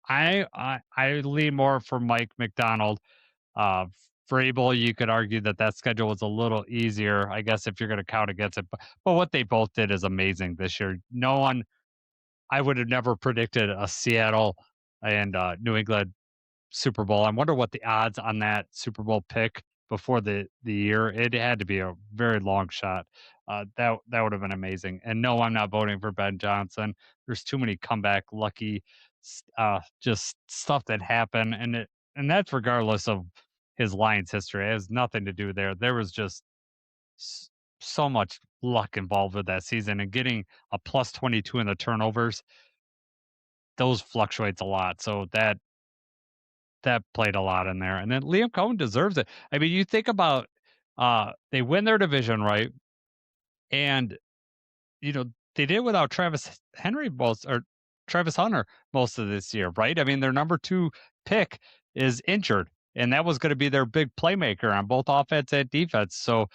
[SPEAKER 2] I lean more for Mike McDonald. Vrabel, you could argue that schedule was a little easier, I guess, if you're going to count against it. But what they both did is amazing this year. I would have never predicted a Seattle and New England Super Bowl. I wonder what the odds on that Super Bowl pick before the year. It had to be a very long shot. That would have been amazing. And no, I'm not voting for Ben Johnson. There's too many comeback lucky, just stuff that happened, and that's regardless of his Lions history. It has nothing to do there. There was just so much luck involved with that season, and getting a plus 22 in the turnovers, those fluctuates a lot. So that played a lot in there. And then Liam Cohen deserves it. I mean, you think about they win their division, right? And they did without Travis Hunter most of this year, right? I mean, their number 2 pick is injured, and that was going to be their big playmaker on both offense and defense. So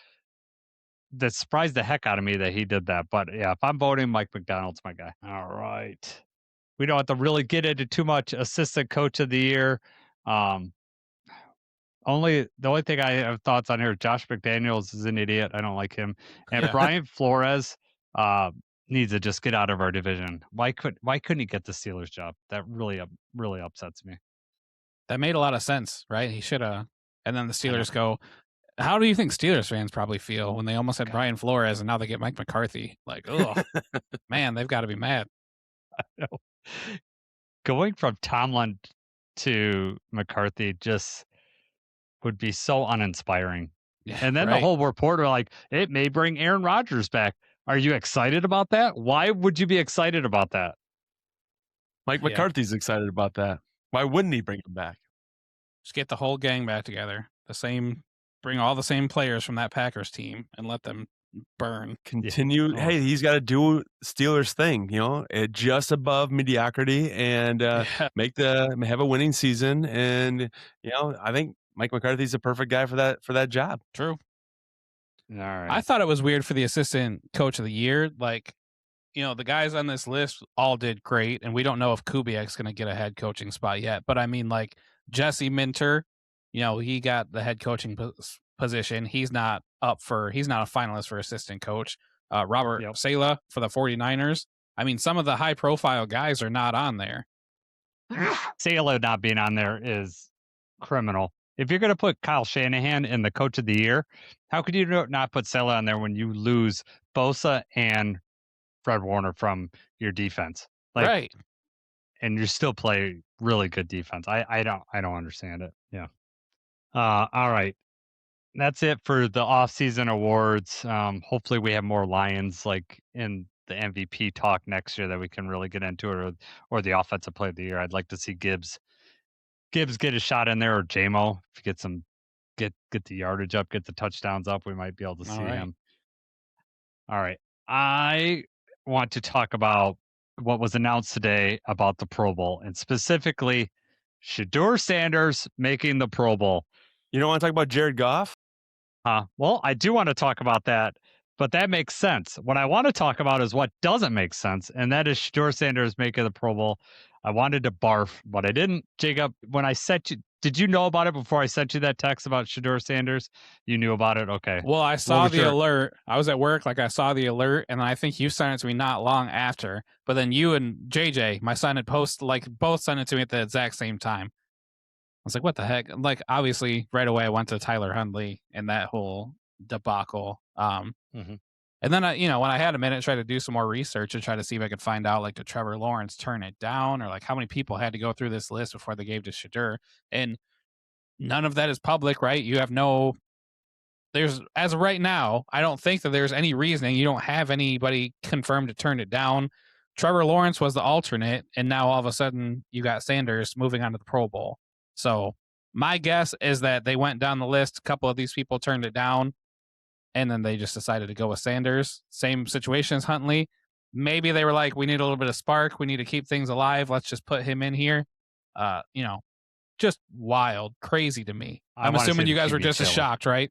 [SPEAKER 2] that surprised the heck out of me that he did that. But yeah, if I'm voting, Mike McDonald's my guy. All right. We don't have to really get into too much assistant coach of the year. The only thing I have thoughts on here, Josh McDaniels is an idiot. I don't like him. And Brian Flores needs to just get out of our division. Why couldn't he get the Steelers job? That really upsets me.
[SPEAKER 4] That made a lot of sense, right? He should have. And then the Steelers go, how do you think Steelers fans probably feel when they almost had Brian Flores and now they get Mike McCarthy? Like, oh, man, they've got to be mad.
[SPEAKER 2] I know. Going from Tomlin to McCarthy just would be so uninspiring.
[SPEAKER 4] Yeah,
[SPEAKER 2] and then the whole report are like, it may bring Aaron Rodgers back. Are you excited about that? Why would you be excited about that?
[SPEAKER 3] Mike McCarthy's excited about that. Why wouldn't he bring him back?
[SPEAKER 4] Just get the whole gang back together. Bring all the same players from that Packers team and let them burn.
[SPEAKER 3] Continue. Hey, he's got to do Steelers thing, just above mediocrity, and have a winning season. And I think Mike McCarthy's a perfect guy for that job.
[SPEAKER 4] True.
[SPEAKER 2] All right.
[SPEAKER 4] I thought it was weird for the assistant coach of the year. Like, the guys on this list all did great, and we don't know if Kubiak's going to get a head coaching spot yet. But I mean, like Jesse Minter, he got the head coaching position. He's not a finalist for assistant coach. Robert Saleh for the 49ers. I mean, some of the high profile guys are not on there.
[SPEAKER 2] Saleh not being on there is criminal. If you're going to put Kyle Shanahan in the coach of the year, how could you not put Saleh on there when you lose Bosa and Fred Warner from your defense?
[SPEAKER 4] Right.
[SPEAKER 2] And you still play really good defense. I don't understand it. Yeah. All right. That's it for the off-season awards. Hopefully we have more Lions like in the MVP talk next year that we can really get into it, or the offensive play of the year. I'd like to see Gibbs get a shot in there, or JMO. If you get the yardage up, get the touchdowns up, we might be able to see him. All right. I want to talk about what was announced today about the Pro Bowl, and specifically Shador Sanders making the Pro Bowl.
[SPEAKER 3] You don't want to talk about Jared Goff?
[SPEAKER 2] Well, I do want to talk about that, but that makes sense. What I want to talk about is what doesn't make sense, and that is Shador Sanders making the Pro Bowl. I wanted to barf, but I didn't. Jacob, when I sent you, did you know about it before I sent you that text about Shador Sanders? You knew about it? Okay.
[SPEAKER 4] Well, I saw the alert. I was at work, I saw the alert, and I think you sent it to me not long after. But then you and JJ, my son, had both sent it to me at the exact same time. I was like, what the heck? Obviously, right away, I went to Tyler Huntley and that whole debacle. And then, when I had a minute, tried to do some more research and try to see if I could find out, did Trevor Lawrence turn it down, or how many people had to go through this list before they gave to Shador. And none of that is public, right? You have as of right now, I don't think that there's any reasoning. You don't have anybody confirmed to turn it down. Trevor Lawrence was the alternate, and now all of a sudden you got Sanders moving on to the Pro Bowl. So my guess is that they went down the list. A couple of these people turned it down, and then they just decided to go with Sanders. Same situation as Huntley. Maybe they were like, we need a little bit of spark. We need to keep things alive. Let's just put him in here. Just wild, crazy to me. I'm assuming you guys were just as shocked, right?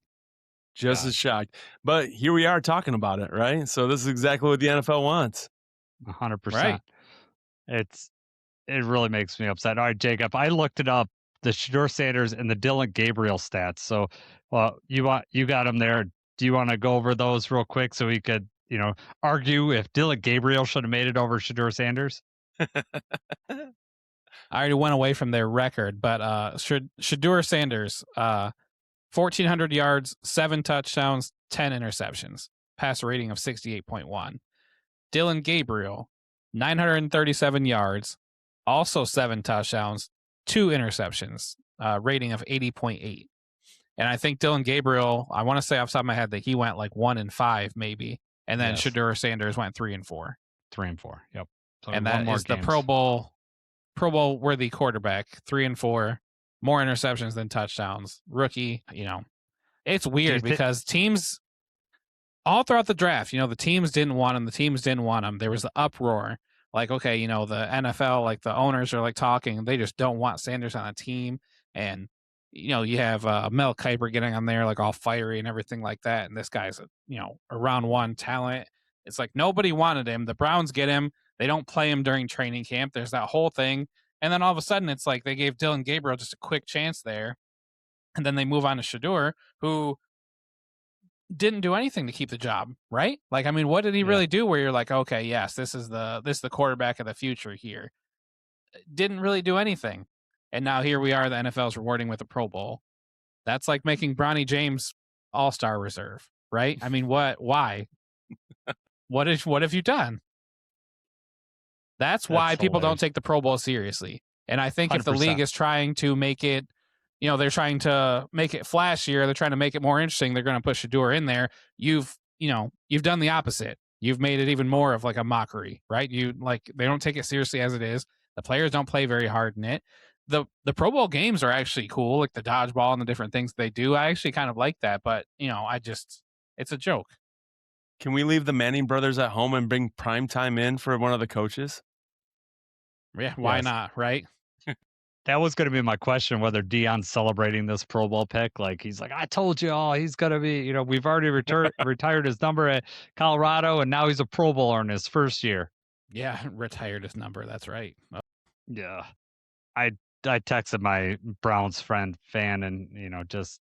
[SPEAKER 3] Just as shocked. But here we are talking about it, right? So this is exactly what the NFL wants.
[SPEAKER 2] 100%.
[SPEAKER 4] Right.
[SPEAKER 2] It really makes me upset. All right, Jacob, I looked it up, the Shador Sanders and the Dylan Gabriel stats. So, you got them there. Do you want to go over those real quick so we could, argue if Dylan Gabriel should have made it over Shador Sanders?
[SPEAKER 4] I already went away from their record, but Shador Sanders, 1,400 yards, 7 touchdowns, 10 interceptions, passer rating of 68.1. Dylan Gabriel, 937 yards, also 7 touchdowns, 2 interceptions, rating of 80.8. And I think Dylan Gabriel, I want to say off the top of my head that he went 1-5 maybe, and then Shador Sanders went 3-4.
[SPEAKER 2] 3-4, yep. So
[SPEAKER 4] and that is the Pro Bowl worthy quarterback, 3-4, more interceptions than touchdowns. Rookie, it's weird because teams all throughout the draft, the teams didn't want him. There was the uproar. The NFL, the owners are talking. They just don't want Sanders on a team. And, you have Mel Kiper getting on there all fiery and everything like that. And this guy's a round 1 talent. It's nobody wanted him. The Browns get him. They don't play him during training camp. There's that whole thing. And then all of a sudden it's they gave Dylan Gabriel just a quick chance there. And then they move on to Shador, who didn't do anything to keep the job, right? What did he really do where you're okay, yes, this is the quarterback of the future here. Didn't really do anything. And now here we are, the NFL's rewarding with a Pro Bowl. That's like making Bronny James All-Star reserve, right? Why? What have you done? That's why people don't take the Pro Bowl seriously. And I think 100%. If the league is trying to make it, they're trying to make it flashier, they're trying to make it more interesting, they're going to put Shador in there. You've done the opposite. You've made it even more of a mockery, right? They don't take it seriously as it is. The players don't play very hard in it. The Pro Bowl games are actually cool, the dodgeball and the different things they do. I actually kind of like that, but it's a joke.
[SPEAKER 3] Can we leave the Manning brothers at home and bring primetime in for one of the coaches?
[SPEAKER 4] Yeah, why not, right?
[SPEAKER 2] That was going to be my question, whether Deion's celebrating this Pro Bowl pick. He's I told you all, he's going to be, we've already retired his number at Colorado, and now he's a Pro Bowler in his first year.
[SPEAKER 4] Yeah, retired his number. That's right.
[SPEAKER 2] Yeah. I texted my Browns fan, and, just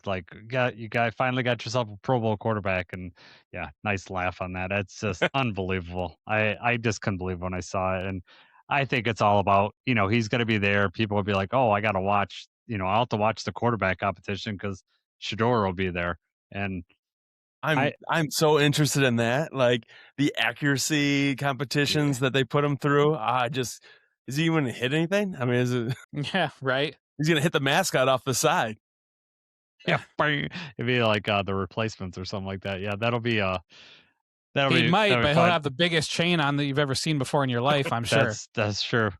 [SPEAKER 2] you guys finally got yourself a Pro Bowl quarterback, and yeah, nice laugh on that. It's just unbelievable. I just couldn't believe when I saw it. And I think it's all about, he's going to be there. People will be like, oh, I got to watch, I'll have to watch the quarterback competition because Shador will be there. And
[SPEAKER 3] I'm so interested in that. The accuracy competitions that they put him through. Is he even going to hit anything? I mean, is it?
[SPEAKER 4] Yeah, right.
[SPEAKER 3] He's going to hit the mascot off the side.
[SPEAKER 2] Yeah. It'd be the replacements or something like that. Yeah, that'll be
[SPEAKER 4] but he'll have the biggest chain on that you've ever seen before in your life, I'm sure.
[SPEAKER 2] That's true.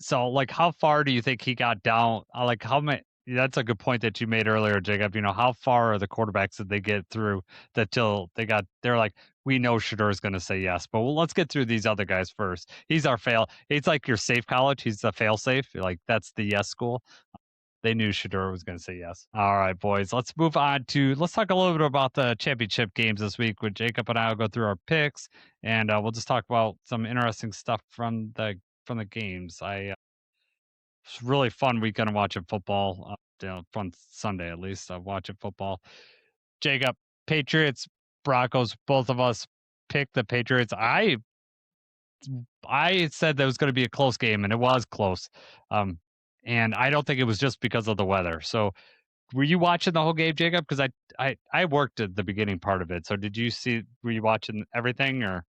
[SPEAKER 2] So how far do you think he got down? How many? that's a good point that you made earlier, Jacob. How far are the quarterbacks that they get through that till they're like, we know Shador is going to say yes, but let's get through these other guys first. He's our fail. It's like your safe college. He's the fail safe. Like that's the yes school. They knew Shador was going to say yes. All right, boys. Let's move on let's talk a little bit about the championship games this week with Jacob and I will go through our picks and we'll just talk about some interesting stuff from the games. It's really fun weekend of watching football. Fun Sunday at least of watching football. Jacob, Patriots, Broncos. Both of us picked the Patriots. I said that was going to be a close game, and it was close. And I don't think it was just because of the weather. So, were you watching the whole game, Jacob? Because I worked at the beginning part of it. So, did you see? Were you watching everything or?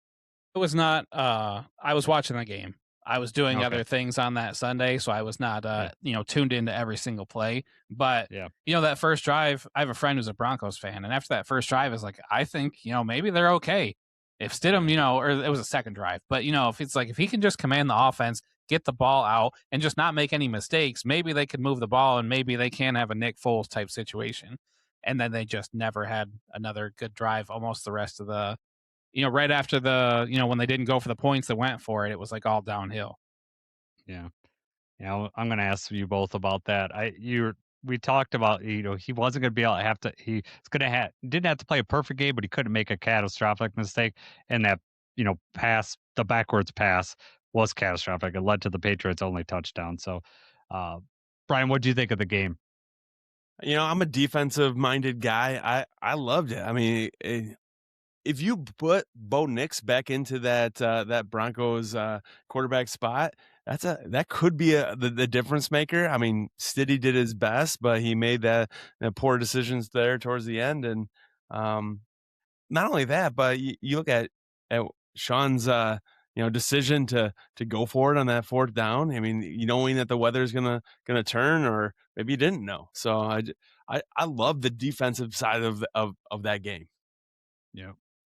[SPEAKER 4] It was not. I was watching the game. I was doing
[SPEAKER 2] Okay.
[SPEAKER 4] other things on that Sunday, so I was not, tuned into every single play. But
[SPEAKER 2] Yeah.
[SPEAKER 4] that first drive, I have a friend who's a Broncos fan, and after that first drive, is like, I think maybe they're okay. If Stidham, or it was a second drive, but if it's like if he can just command the offense, get the ball out, and just not make any mistakes, maybe they could move the ball, and maybe they can have a Nick Foles type situation. And then they just never had another good drive almost the rest of the right after when they didn't go for the points that went for it, it was like all downhill.
[SPEAKER 2] Yeah. Yeah, I'm going to ask you both about that. We talked about he wasn't going to be able to have to. He's going to didn't have to play a perfect game, but he couldn't make a catastrophic mistake. And that the backwards pass was catastrophic. It led to the Patriots' only touchdown. So, Brian, what do you think of the game?
[SPEAKER 3] I'm a defensive minded guy. I loved it. I mean, if you put Bo Nix back into that Broncos quarterback spot, that could be the difference maker. I mean, Stiddy did his best, but he made the poor decisions there towards the end. And not only that, but you look at Sean's decision to go for it on that fourth down. I mean, knowing that the weather's gonna turn, or maybe you didn't know. So I love the defensive side of that game.
[SPEAKER 2] Yeah.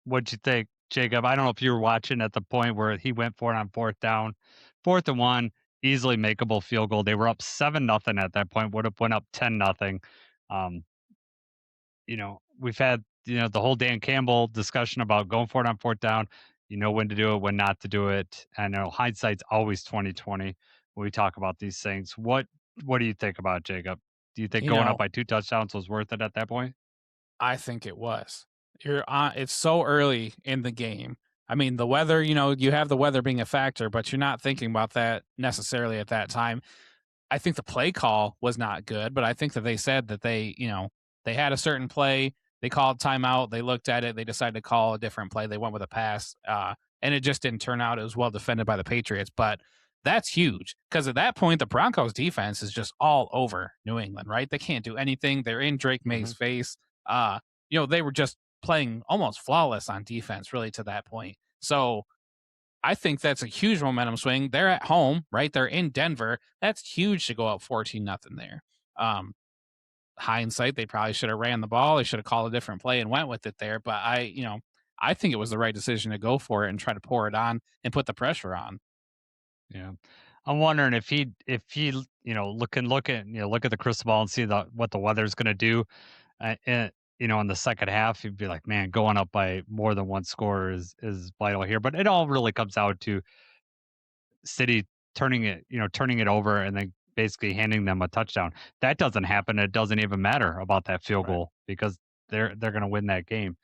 [SPEAKER 2] What'd you think, Jacob? I don't know if you were watching at the point where he went for it on fourth down, 4th and 1, easily makeable field goal. They were up 7-0 at that point. Would have went up 10-0. Um, we've had the whole Dan Campbell discussion about going for it on fourth down. You know when to do it, when not to do it. I know hindsight's always 2020 when we talk about these things. What do you think about it, Jacob? Do you think
[SPEAKER 4] You
[SPEAKER 2] going
[SPEAKER 4] know,
[SPEAKER 2] up by 2 touchdowns was worth it at that point?
[SPEAKER 4] I think it was. You're on. It's so early in the game. I mean, the weather. You have the weather being a factor, but you're not thinking about that necessarily at that time. I think the play call was not good, but I think that they said that they had a certain play. They called timeout. They looked at it. They decided to call a different play. They went with a pass, and it just didn't turn out. It was well defended by the Patriots, but that's huge because at that point, the Broncos defense is just all over New England, right? They can't do anything. They're in Drake May's face. They were just playing almost flawless on defense, really, to that point. So I think that's a huge momentum swing. They're at home, right? They're in Denver. That's huge to go up 14-0 there. Hindsight, they probably should have ran the ball. They should have called a different play and went with it there. But I think it was the right decision to go for it and try to pour it on and put the pressure on.
[SPEAKER 2] Yeah. I'm wondering if he look at the crystal ball and see what the weather's going to do in the second half, he'd be like, man, going up by more than one score is vital here. But it all really comes out to City turning it over and then basically handing them a touchdown. That doesn't happen. It doesn't even matter about that field goal because they're going to win that game.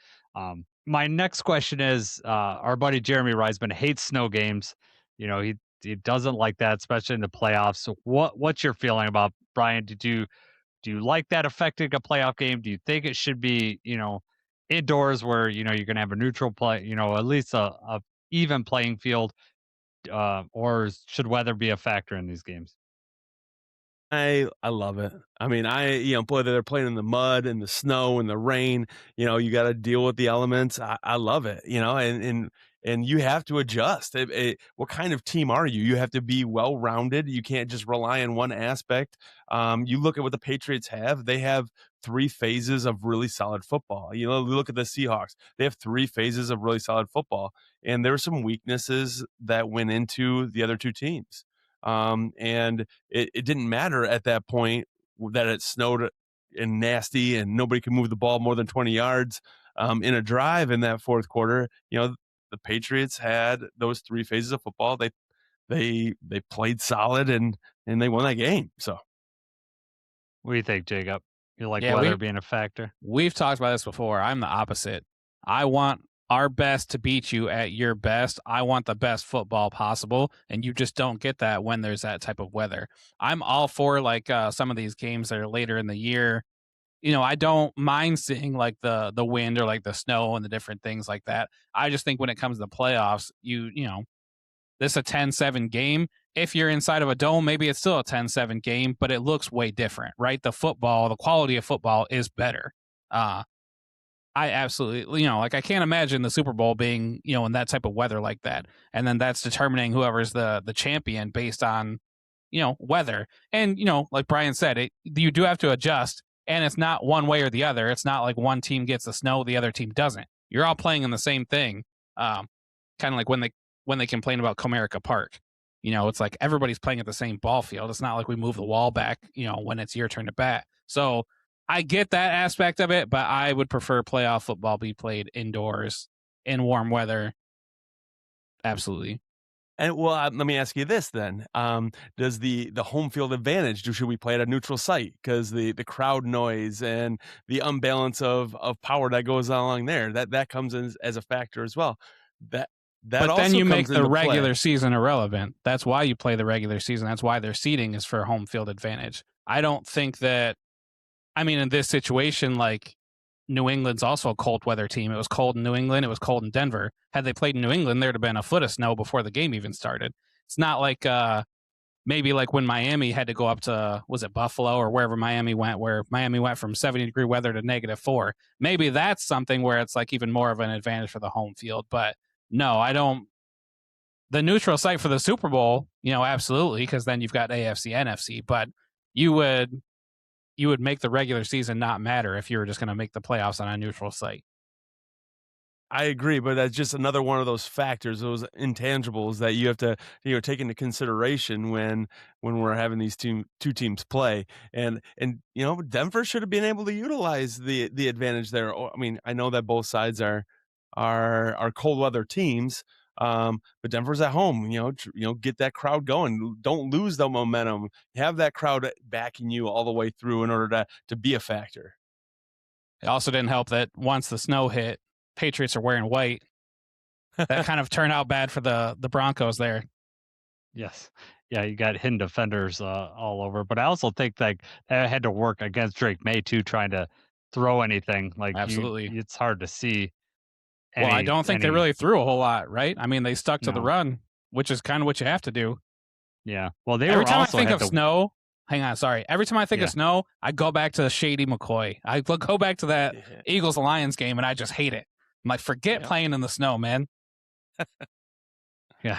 [SPEAKER 2] My next question is, our buddy Jeremy Reisman hates snow games. He doesn't like that, especially in the playoffs. So what's your feeling about, Brian? Do you like that affecting a playoff game? Do you think it should be, indoors where, you're going to have a neutral play, at least a even playing field, or should weather be a factor in these games?
[SPEAKER 3] I love it. I mean, boy, they're playing in the mud and the snow and the rain. You got to deal with the elements. I love it. And you have to adjust. What kind of team are you? You have to be well rounded. You can't just rely on one aspect. You look at what the Patriots have. They have 3 phases of really solid football. Look at the Seahawks. They have 3 phases of really solid football, and there were some weaknesses that went into the other 2 teams. And it didn't matter at that point that it snowed and nasty and nobody could move the ball more than 20 yards in a drive in that fourth quarter. The Patriots had those 3 phases of football. They played solid and they won that game. So
[SPEAKER 2] what do you think, Jacob? You like
[SPEAKER 4] Yeah,
[SPEAKER 2] weather being a factor?
[SPEAKER 4] We've talked about this before. I'm the opposite. I want our best to beat you at your best. I want the best football possible, and you just don't get that when there's that type of weather. I'm all for some of these games that are later in the year. I don't mind seeing like the wind or like the snow and the different things like that. I just think when it comes to the playoffs, this is a 10-7 game. If you're inside of a dome, maybe it's still a 10-7 game, but it looks way different, right? The quality of football is better. I absolutely, I can't imagine the Super Bowl being, in that type of weather like that. And then that's determining whoever's the champion based on, weather. And, like Brian said, you do have to adjust, and it's not one way or the other. It's not like one team gets the snow, the other team doesn't. You're all playing in the same thing. Kind of like when they complain about Comerica Park. It's like everybody's playing at the same ball field. It's not like we move the wall back, when it's your turn to bat. So I get that aspect of it, but I would prefer playoff football be played indoors in warm weather. Absolutely.
[SPEAKER 3] And let me ask you this then: does the home field advantage? Should we play at a neutral site because the crowd noise and the unbalance of power that goes along there that comes in as a factor as well? But
[SPEAKER 4] also then you make the regular
[SPEAKER 3] play.
[SPEAKER 4] Season irrelevant. That's why you play the regular season. That's why their seeding is for home field advantage. I don't think that. I mean, in this situation, like New England's also a cold weather team. It was cold in New England. It was cold in Denver. Had they played in New England, there'd have been a foot of snow before the game even started. It's not like maybe like when Miami had to go up to, was it Buffalo or wherever Miami went, where Miami went from 70-degree weather to -4. Maybe that's something where it's like even more of an advantage for the home field. But no, I don't. The neutral site for the Super Bowl, absolutely, because then you've got AFC, NFC. But you would make the regular season not matter if you were just going to make the playoffs on a neutral site.
[SPEAKER 3] I agree, but that's just another one of those factors, those intangibles that you have to take into consideration when we're having these two teams play. And Denver should have been able to utilize the advantage there. I mean, I know that both sides are cold weather teams, but Denver's at home. Get that crowd going. Don't lose the momentum. Have that crowd backing you all the way through in order to be a factor.
[SPEAKER 4] It also didn't help that once the snow hit, Patriots are wearing white. That kind of turned out bad for the Broncos there.
[SPEAKER 2] Yes. Yeah, you got hidden defenders all over. But I also think like that had to work against Drake May too, trying to throw anything. Like
[SPEAKER 4] absolutely,
[SPEAKER 2] it's hard to see.
[SPEAKER 4] I don't think they really threw a whole lot, right? I mean, they stuck to the run, which is kind of what you have to do.
[SPEAKER 2] Yeah. Well,
[SPEAKER 4] every time I think of snow, hang on, sorry. Every time I think of snow, I go back to Shady McCoy. I go back to that Eagles-Lions game, and I just hate it. I'm like, forget playing in the snow, man.
[SPEAKER 2] Yeah,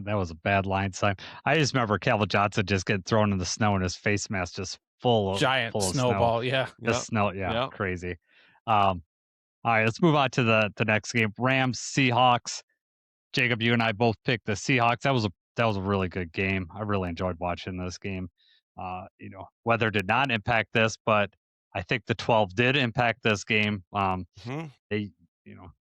[SPEAKER 2] that was a bad line sign. I just remember Calvin Johnson just getting thrown in the snow and his face mask just full of
[SPEAKER 4] snowball.
[SPEAKER 2] Snow. Snow. Yeah, crazy. All right, let's move on to the next game. Rams, Seahawks. Jacob, you and I both picked the Seahawks. That was a really good game. I really enjoyed watching this game. Weather did not impact this, but I think the 12 did impact this game. They,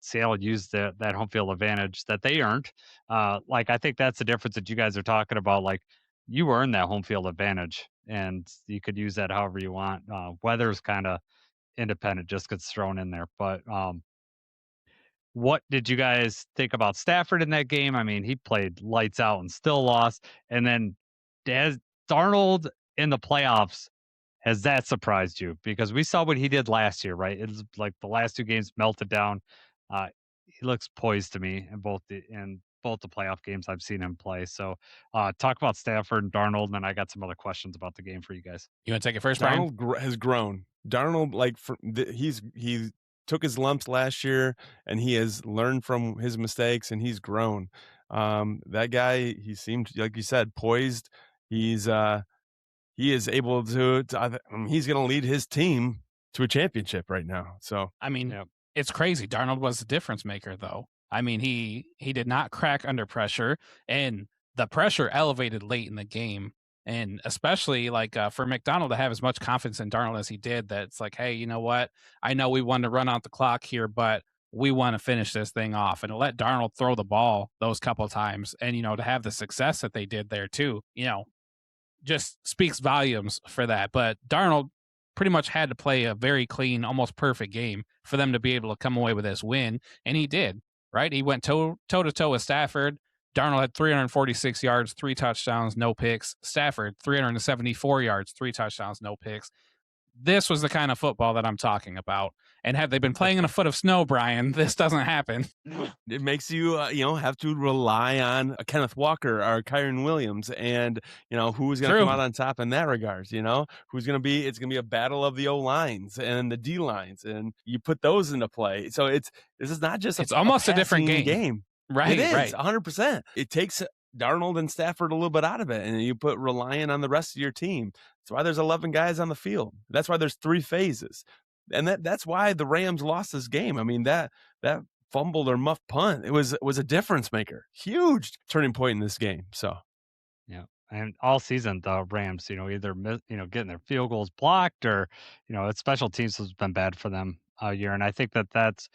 [SPEAKER 2] Seattle used that home field advantage that they earned. I think that's the difference that you guys are talking about. Like, you earned that home field advantage, and you could use that however you want. Weather's kind of independent, just gets thrown in there. But what did you guys think about Stafford in that game? I mean, he played lights out and still lost. And then has Darnold in the playoffs, has that surprised you? Because we saw what he did last year, right? It was like the last 2 games melted down. He looks poised to me in both the playoff games I've seen him play. So talk about Stafford and Darnold, and then I got some other questions about the game for you guys.
[SPEAKER 4] You want to take it first, Brian?
[SPEAKER 3] Darnold has grown. Darnold, he took his lumps last year, and he has learned from his mistakes, and he's grown. That guy, he seemed, like you said, poised. He is able to he's going to lead his team to a championship right now. So,
[SPEAKER 4] I mean, it's crazy. Darnold was the difference maker, though. I mean, he did not crack under pressure, and the pressure elevated late in the game. And especially like for McDonald to have as much confidence in Darnold as he did, that it's like, hey, you know what? I know we wanted to run out the clock here, but we want to finish this thing off, and to let Darnold throw the ball those couple times, and to have the success that they did there too, just speaks volumes for that. But Darnold pretty much had to play a very clean, almost perfect game for them to be able to come away with this win, and he did. Right? He went toe to toe with Stafford. Darnold had 346 yards, 3 touchdowns, no picks. Stafford, 374 yards, 3 touchdowns, no picks. This was the kind of football that I'm talking about. And had they been playing in a foot of snow, Brian, this doesn't happen.
[SPEAKER 3] It makes you, have to rely on a Kenneth Walker or Kyron Williams, and who's going to come out on top in that regards. Who's going to be? It's going to be a battle of the O lines and the D lines, and you put those into play. So this is not just
[SPEAKER 4] it's almost a different game.
[SPEAKER 3] Right, it is 100%. It takes Darnold and Stafford a little bit out of it, and you put relying on the rest of your team. That's why there's 11 guys on the field. That's why there's 3 phases, and that's why the Rams lost this game. I mean, that fumbled or muff punt, it was a difference maker, huge turning point in this game. So,
[SPEAKER 2] yeah, and all season the Rams, either getting their field goals blocked, or its special teams has been bad for them all year, and I think that's.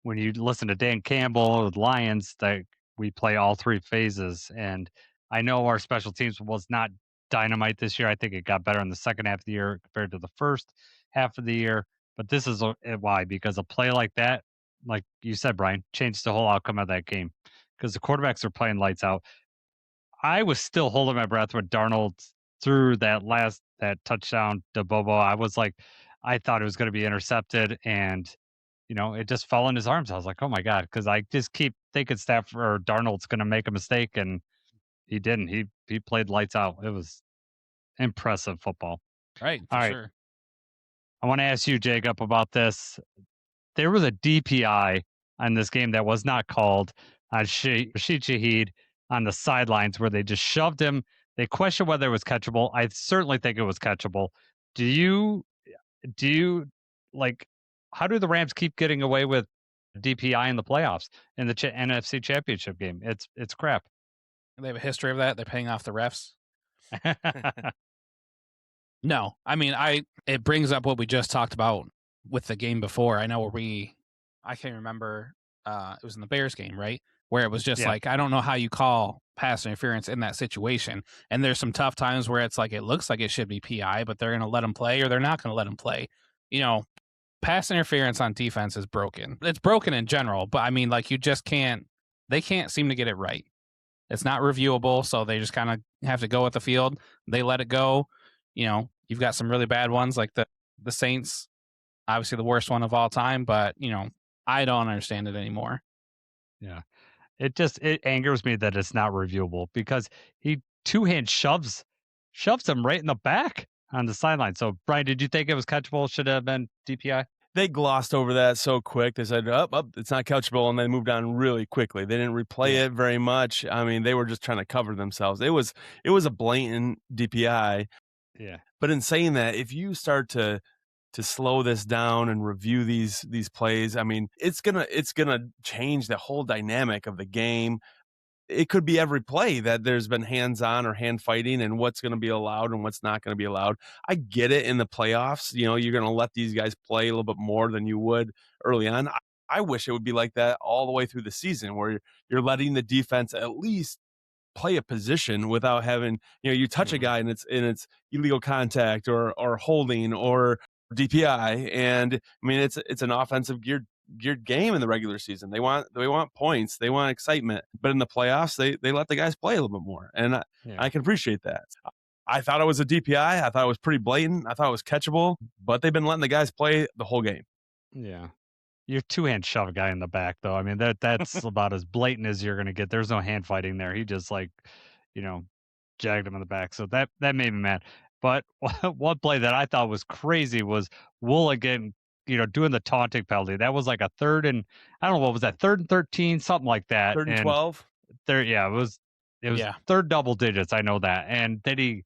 [SPEAKER 2] When you listen to Dan Campbell with Lions, that we play all 3 phases. And I know our special teams was not dynamite this year. I think it got better in the second half of the year compared to the first half of the year. But this is why, because a play like that, like you said, Brian, changed the whole outcome of that game, because the quarterbacks are playing lights out. I was still holding my breath when Darnold threw that touchdown to Bobo. I was like, I thought it was going to be intercepted, and it just fell in his arms. I was like, oh my God, because I just keep thinking Stafford or Darnold's going to make a mistake, and he didn't. He played lights out. It was impressive football.
[SPEAKER 4] Right,
[SPEAKER 2] All right.
[SPEAKER 4] sure.
[SPEAKER 2] I want to ask you, Jacob, about this. There was a DPI on this game that was not called on Rashid Shaheed on the sidelines, where they just shoved him. They questioned whether it was catchable. I certainly think it was catchable. Do you like? How do the Rams keep getting away with DPI in the playoffs in the NFC Championship game? It's crap.
[SPEAKER 4] They have a history of that. They're paying off the refs. No, I mean, it brings up what we just talked about with the game before. I know I can't remember. It was in the Bears game, right? Where it was just like, I don't know how you call pass interference in that situation. And there's some tough times where it's like, it looks like it should be PI, but they're going to let him play, or they're not going to let him play. Pass interference on defense is broken. It's broken in general, but I mean, like, they can't seem to get it right. It's not reviewable, so they just kind of have to go with the field. They let it go. You've got some really bad ones, like the Saints, obviously the worst one of all time, but I don't understand it anymore.
[SPEAKER 2] Yeah. It angers me that it's not reviewable, because he 2-hand shoves him right in the back on the sideline. So, Brian, did you think it was catchable? Should have been DPI?
[SPEAKER 3] They glossed over that so quick. They said, it's not catchable, and they moved on really quickly. They didn't replay it very much. I mean, they were just trying to cover themselves. It was a blatant DPI.
[SPEAKER 2] Yeah.
[SPEAKER 3] But in saying that, if you start to slow this down and review these plays, I mean, it's gonna change the whole dynamic of the game. It could be every play that there's been hands-on or hand fighting, and what's going to be allowed and what's not going to be allowed. I get it in the playoffs. You're going to let these guys play a little bit more than you would early on. I wish it would be like that all the way through the season, where you're letting the defense at least play a position without having, you touch a guy and it's illegal contact or holding or DPI. And I mean, it's an offensive geared game in the regular season. They want points, they want excitement, but in the playoffs they let the guys play a little bit more, and I can appreciate that. I thought it was a DPI. I thought it was pretty blatant. I thought it was catchable, but they've been letting the guys play the whole game.
[SPEAKER 2] Yeah, you 2-hand shove a guy in the back, though. I mean, that's about as blatant as you're going to get. There's no hand fighting there. He just jagged him in the back, so that made me mad. But one play that I thought was crazy was Woolen again, doing the taunting penalty. That was like a third and, I don't know, what was that, 3rd and 13, something like that.
[SPEAKER 3] 3rd and 12.
[SPEAKER 2] It was third double digits. I know that. And then he,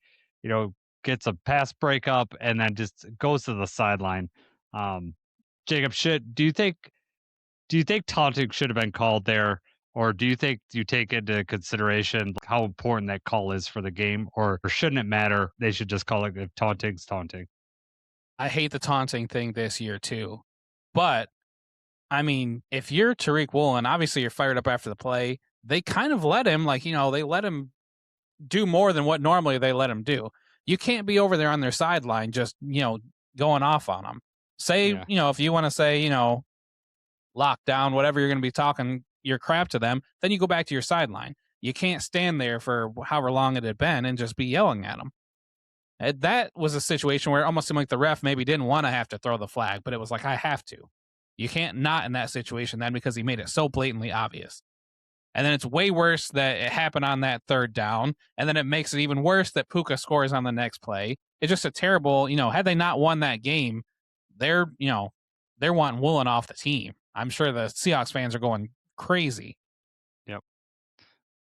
[SPEAKER 2] gets a pass breakup and then just goes to the sideline. Jacob, do you think taunting should have been called there, Or do you think you take into consideration how important that call is for the game, or shouldn't it matter? They should just call it if taunting's taunting.
[SPEAKER 4] I hate the taunting thing this year too. But I mean, if you're Tariq Woolen, obviously you're fired up after the play. They kind of let him, they let him do more than what normally they let him do. You can't be over there on their sideline just, going off on them. Say, if you want to say, lockdown, whatever you're going to be talking your crap to them, then you go back to your sideline. You can't stand there for however long it had been and just be yelling at them. That was a situation where it almost seemed like the ref maybe didn't want to have to throw the flag, but it was like, I have to. You can't not in that situation then because he made it so blatantly obvious. And then it's way worse that it happened on that third down. And then it makes it even worse that Puka scores on the next play. It's just a terrible, had they not won that game, they're wanting Woolen off the team. I'm sure the Seahawks fans are going crazy.
[SPEAKER 2] Yep.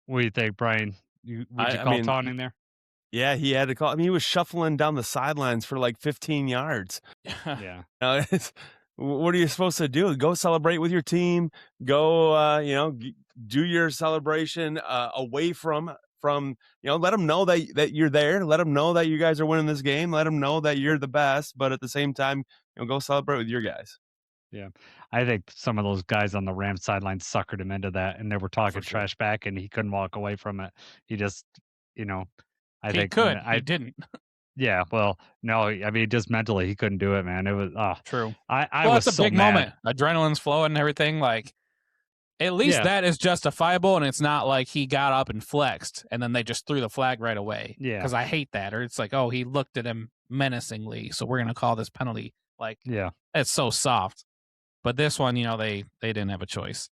[SPEAKER 2] What do you think, Brian? Would you call taunting there?
[SPEAKER 3] Yeah, he had to call. I mean, he was shuffling down the sidelines for like 15 yards.
[SPEAKER 2] Yeah.
[SPEAKER 3] What are you supposed to do? Go celebrate with your team. Go, do your celebration away from. Let them know that you're there. Let them know that you guys are winning this game. Let them know that you're the best. But at the same time, go celebrate with your guys.
[SPEAKER 2] Yeah, I think some of those guys on the Rams sideline suckered him into that, and they were talking trash back, and he couldn't walk away from it. He just, I think
[SPEAKER 4] he didn't.
[SPEAKER 2] Yeah, well, no, I mean, just mentally, he couldn't do it, man. It was
[SPEAKER 4] true.
[SPEAKER 2] I was
[SPEAKER 4] it's a
[SPEAKER 2] so
[SPEAKER 4] big
[SPEAKER 2] mad.
[SPEAKER 4] moment. Adrenaline's flowing and everything. Like, at least that is justifiable, and it's not like he got up and flexed, and then they just threw the flag right away.
[SPEAKER 2] Yeah,
[SPEAKER 4] because I hate that. Or it's like, oh, he looked at him menacingly, so we're gonna call this penalty. Like,
[SPEAKER 2] yeah,
[SPEAKER 4] it's so soft. But this one, they didn't have a choice.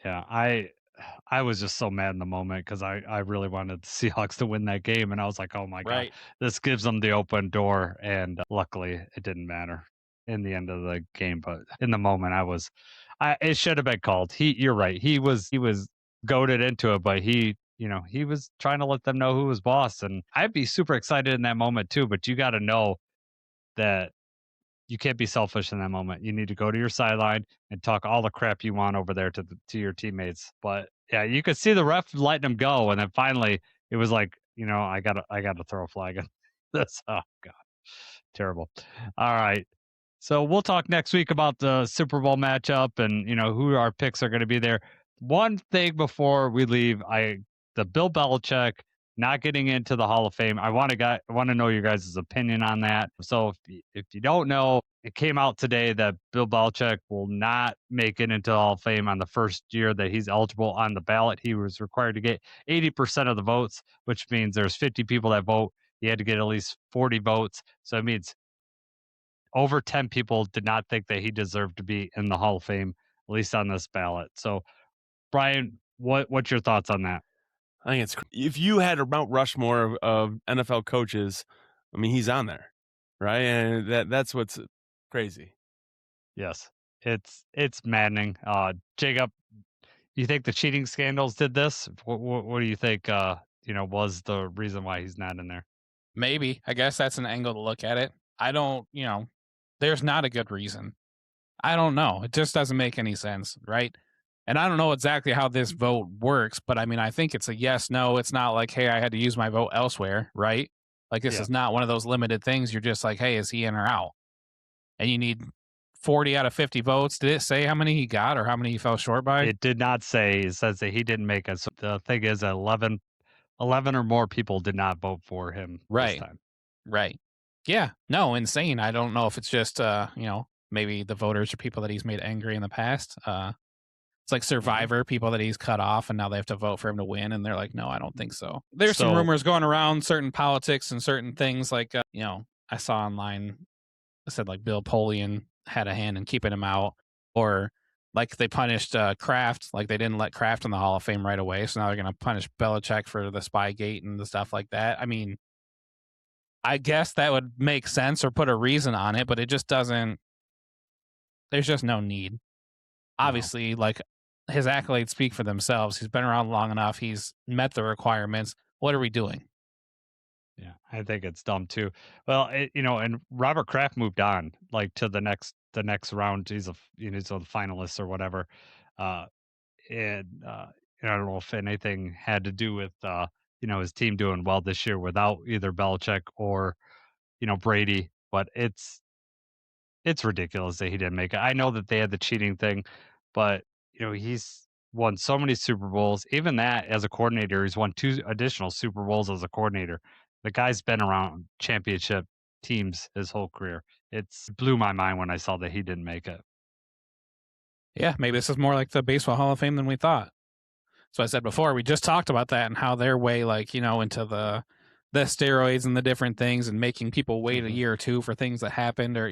[SPEAKER 2] Yeah, I was just so mad in the moment because I really wanted the Seahawks to win that game, and I was like, oh my god, this gives them the open door, and luckily it didn't matter in the end of the game. But in the moment, it should have been called. You're right. He was goaded into it, but he was trying to let them know who was boss, and I'd be super excited in that moment too. But you got to know that you can't be selfish in that moment. You need to go to your sideline and talk all the crap you want over there to your teammates. But yeah, you could see the ref letting him go, and then finally it was like, I gotta throw a flag in. That's oh god, terrible. All right, so we'll talk next week about the Super Bowl matchup and who our picks are going to be there. One thing before we leave, the Bill Belichick not getting into the Hall of Fame. I want to know your guys' opinion on that. So if you don't know, it came out today that Bill Belichick will not make it into the Hall of Fame on the first year that he's eligible on the ballot. He was required to get 80% of the votes, which means there's 50 people that vote. He had to get at least 40 votes. So it means over 10 people did not think that he deserved to be in the Hall of Fame, at least on this ballot. So, Brian, what's your thoughts on that?
[SPEAKER 3] I think if you had a Mount Rushmore of NFL coaches, I mean, he's on there, right? And that's what's crazy.
[SPEAKER 2] Yes, it's maddening. Jacob, you think the cheating scandals did this? What do you think? Was the reason why he's not in there?
[SPEAKER 4] Maybe. I guess that's an angle to look at it. I don't. There's not a good reason. I don't know. It just doesn't make any sense, right? And I don't know exactly how this vote works, but I mean, I think it's a yes, no. It's not like, hey, I had to use my vote elsewhere, right? Like, this is not one of those limited things. You're just like, hey, is he in or out? And you need 40 out of 50 votes. Did it say how many he got or how many he fell short by?
[SPEAKER 2] It did not say. It says that he didn't make it. So the thing is, 11 or more people did not vote for him this time.
[SPEAKER 4] Right. Yeah. No, insane. I don't know if it's just, maybe the voters are people that he's made angry in the past. It's like Survivor, people that he's cut off, and now they have to vote for him to win. And they're like, no, I don't think so. There's some rumors going around, certain politics and certain things. Like, I saw online, it said like Bill Polian had a hand in keeping him out, or like they punished Kraft, like they didn't let Kraft in the Hall of Fame right away. So now they're going to punish Belichick for the Spygate and the stuff like that. I mean, I guess that would make sense or put a reason on it, but it just doesn't. There's just no need. Obviously, like, his accolades speak for themselves. He's been around long enough. He's met the requirements. What are we doing?
[SPEAKER 2] Yeah, I think it's dumb too. Well, and Robert Kraft moved on like to the next round. He's he's a finalist or whatever. And I don't know if anything had to do with his team doing well this year without either Belichick or Brady, but it's ridiculous that he didn't make it. I know that they had the cheating thing, but he's won so many Super Bowls. Even that as a coordinator, he's won 2 additional Super Bowls as a coordinator. The guy's been around championship teams his whole career. It blew my mind when I saw that he didn't make it.
[SPEAKER 4] Yeah, maybe this is more like the Baseball Hall of Fame than we thought. So I said before, we just talked about that and how they're way into the steroids and the different things and making people wait a year or two for things that happened, or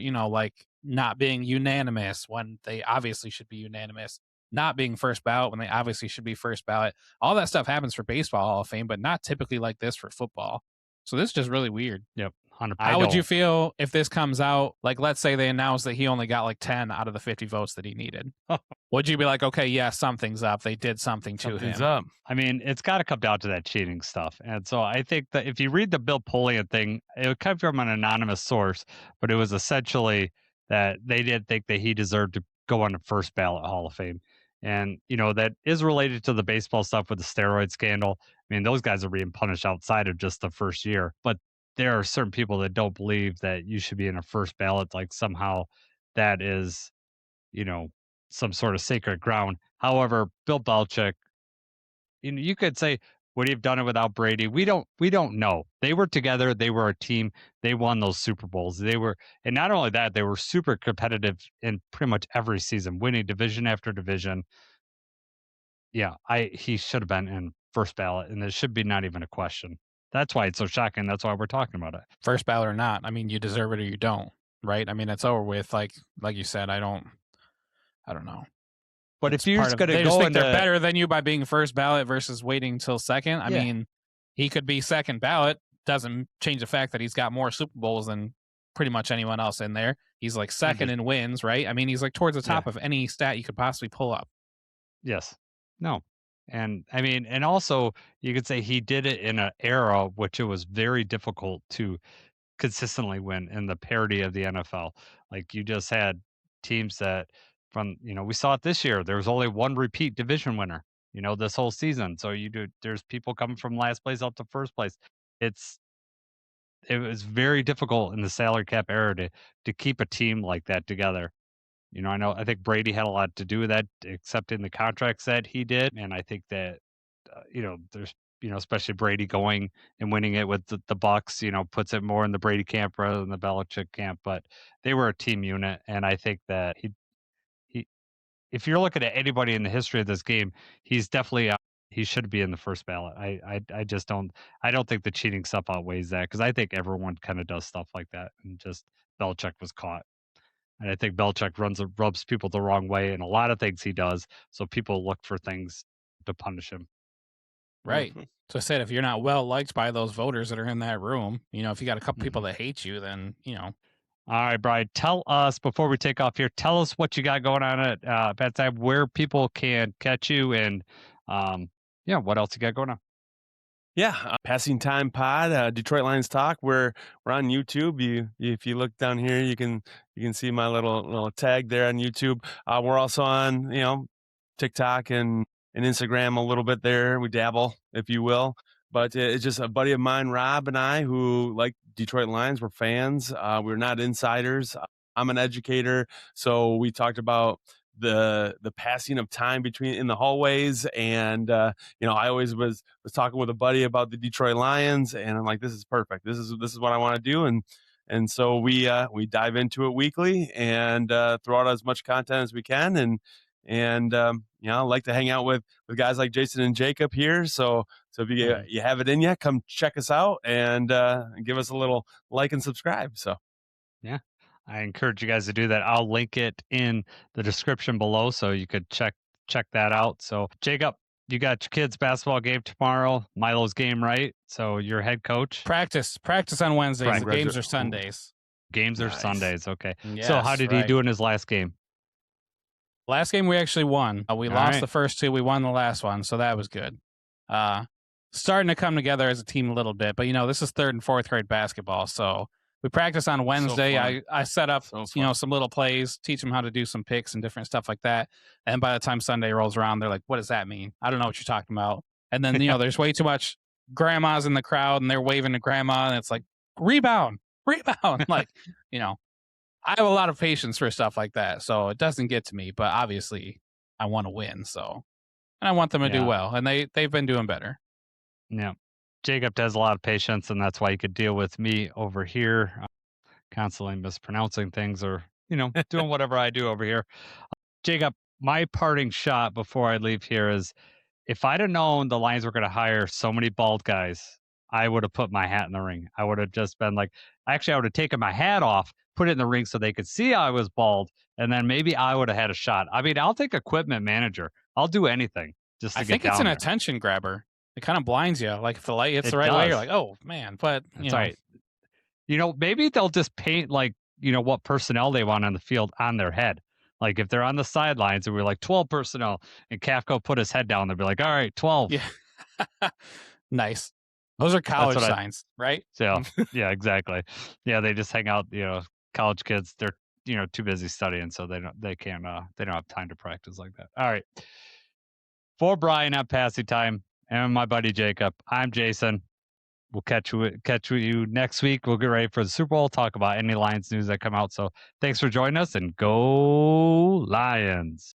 [SPEAKER 4] not being unanimous when they obviously should be unanimous, not being first ballot when they obviously should be first ballot. All that stuff happens for Baseball Hall of Fame, but not typically like this for football. So this is just really weird.
[SPEAKER 2] Yep.
[SPEAKER 4] How would you feel if this comes out? Like, let's say they announce that he only got like 10 out of the 50 votes that he needed. Would you be like, okay, yeah, something's up. They did something to him.
[SPEAKER 3] Up.
[SPEAKER 2] I mean, it's got to come down to that cheating stuff. And so I think that if you read the Bill Polian thing, it came from an anonymous source, but it was essentially that they didn't think that he deserved to go on the first ballot Hall of Fame. And, that is related to the baseball stuff with the steroid scandal. I mean, those guys are being punished outside of just the first year. But there are certain people that don't believe that you should be in a first ballot, like somehow that is, some sort of sacred ground. However, Bill Belichick, you could say, would he have done it without Brady? We don't know. They were together. They were a team. They won those Super Bowls. And not only that, they were super competitive in pretty much every season, winning division after division. Yeah, he should have been in first ballot, and it should be not even a question. That's why it's so shocking. That's why we're talking about it.
[SPEAKER 4] First ballot or not, I mean, you deserve it or you don't, right? I mean, it's over with. Like you said, I don't know.
[SPEAKER 2] But if you're just going to go
[SPEAKER 4] think they're better than you by being first ballot versus waiting till second, I mean, he could be second ballot. Doesn't change the fact that he's got more Super Bowls than pretty much anyone else in there. He's like second in wins, right? I mean, he's like towards the top of any stat you could possibly pull up.
[SPEAKER 2] Yes. No. And I mean, and also you could say he did it in an era which it was very difficult to consistently win in the parity of the NFL. Like you just had teams that we saw it this year. There was only one repeat division winner, this whole season. So there's people coming from last place up to first place. It was very difficult in the salary cap era to keep a team like that together. I think Brady had a lot to do with that, accepting the contracts that he did. And I think that, there's, especially Brady going and winning it with the Bucks, puts it more in the Brady camp rather than the Belichick camp. But they were a team unit. And I think that if you're looking at anybody in the history of this game, he's definitely, he should be in the first ballot. I just don't think the cheating stuff outweighs that, because I think everyone kind of does stuff like that. And just Belichick was caught. And I think Belichick rubs people the wrong way in a lot of things he does. So people look for things to punish him.
[SPEAKER 4] Right. So I said, if you're not well liked by those voters that are in that room, if you got a couple people that hate you, then, All
[SPEAKER 2] right, Brian, tell us, before we take off here, tell us what you got going on at Petzing, where people can catch you, and what else you got going on?
[SPEAKER 3] Yeah, Passing Time Pod, Detroit Lions Talk. We're on YouTube. If you look down here, you can see my little tag there on YouTube. We're also on TikTok and Instagram a little bit there. We dabble, if you will. But it's just a buddy of mine, Rob, and I, who like Detroit Lions. We're fans. We're not insiders. I'm an educator, so we talked about the passing of time in the hallways, and I always was talking with a buddy about the Detroit Lions, and I'm like, this is perfect. This is what I want to do, and so we dive into it weekly and throw out as much content as we can, and I like to hang out with guys like Jason and Jacob here. So if you have it in you, come check us out and give us a little like and subscribe. So
[SPEAKER 2] yeah. I encourage you guys to do that. I'll link it in the description below so you could check that out. So, Jacob, you got your kids' basketball game tomorrow. Milo's game, right? So, you're head coach.
[SPEAKER 4] Practice on Wednesdays. The games are Sundays.
[SPEAKER 2] Games are Sundays. Okay.
[SPEAKER 4] Yes,
[SPEAKER 2] so, how did he do in his last game?
[SPEAKER 4] Last game we actually won. We lost the first two. We won the last one, so that was good. Starting to come together as a team a little bit, but this is third and fourth grade basketball, so we practice on Wednesday.
[SPEAKER 3] fun.
[SPEAKER 4] I set up,
[SPEAKER 3] So
[SPEAKER 4] you know,
[SPEAKER 3] fun.
[SPEAKER 4] some little plays, teach them how to do some picks and different stuff like that. And by the time Sunday rolls around, they're like, what does that mean? I don't know what you're talking about. And then, you know, there's way too much grandmas in the crowd and they're waving to grandma and it's like, rebound. Like, you know, I have a lot of patience for stuff like that. So it doesn't get to me, but obviously I want to win. So, and I want them to do well. And they've been doing better.
[SPEAKER 2] Yeah. Jacob has a lot of patience, and that's why he could deal with me over here, constantly mispronouncing things or, you know, doing whatever I do over here. Jacob, my parting shot before I leave here is if I'd have known the Lions were going to hire so many bald guys, I would have put my hat in the ring. I would have just been like, actually, I would have taken my hat off, put it in the ring so they could see I was bald, and then maybe I would have had a shot. I mean, I'll take equipment manager. I'll do anything just to get down
[SPEAKER 4] think it's an
[SPEAKER 2] there.
[SPEAKER 4] attention grabber. It kind of blinds you. Like if the light hits
[SPEAKER 2] It
[SPEAKER 4] the right way,
[SPEAKER 2] does.
[SPEAKER 4] you're like, oh man. But you
[SPEAKER 2] That's
[SPEAKER 4] know,
[SPEAKER 2] right. You know, maybe they'll just paint like, you know, what personnel they want on the field on their head. Like if they're on the sidelines and we're like 12 personnel and Kafka put his head down, they'll be like, all right, 12.
[SPEAKER 4] yeah. Nice. Those are college signs, right?
[SPEAKER 2] So yeah, exactly. Yeah, they just hang out, you know, college kids, they're, you know, too busy studying, so they don't have time to practice like that. All right. For Brian at Passing Time and my buddy Jacob, I'm Jason. We'll catch you next week. We'll get ready for the Super Bowl, talk about any Lions news that come out. So thanks for joining us, and go Lions.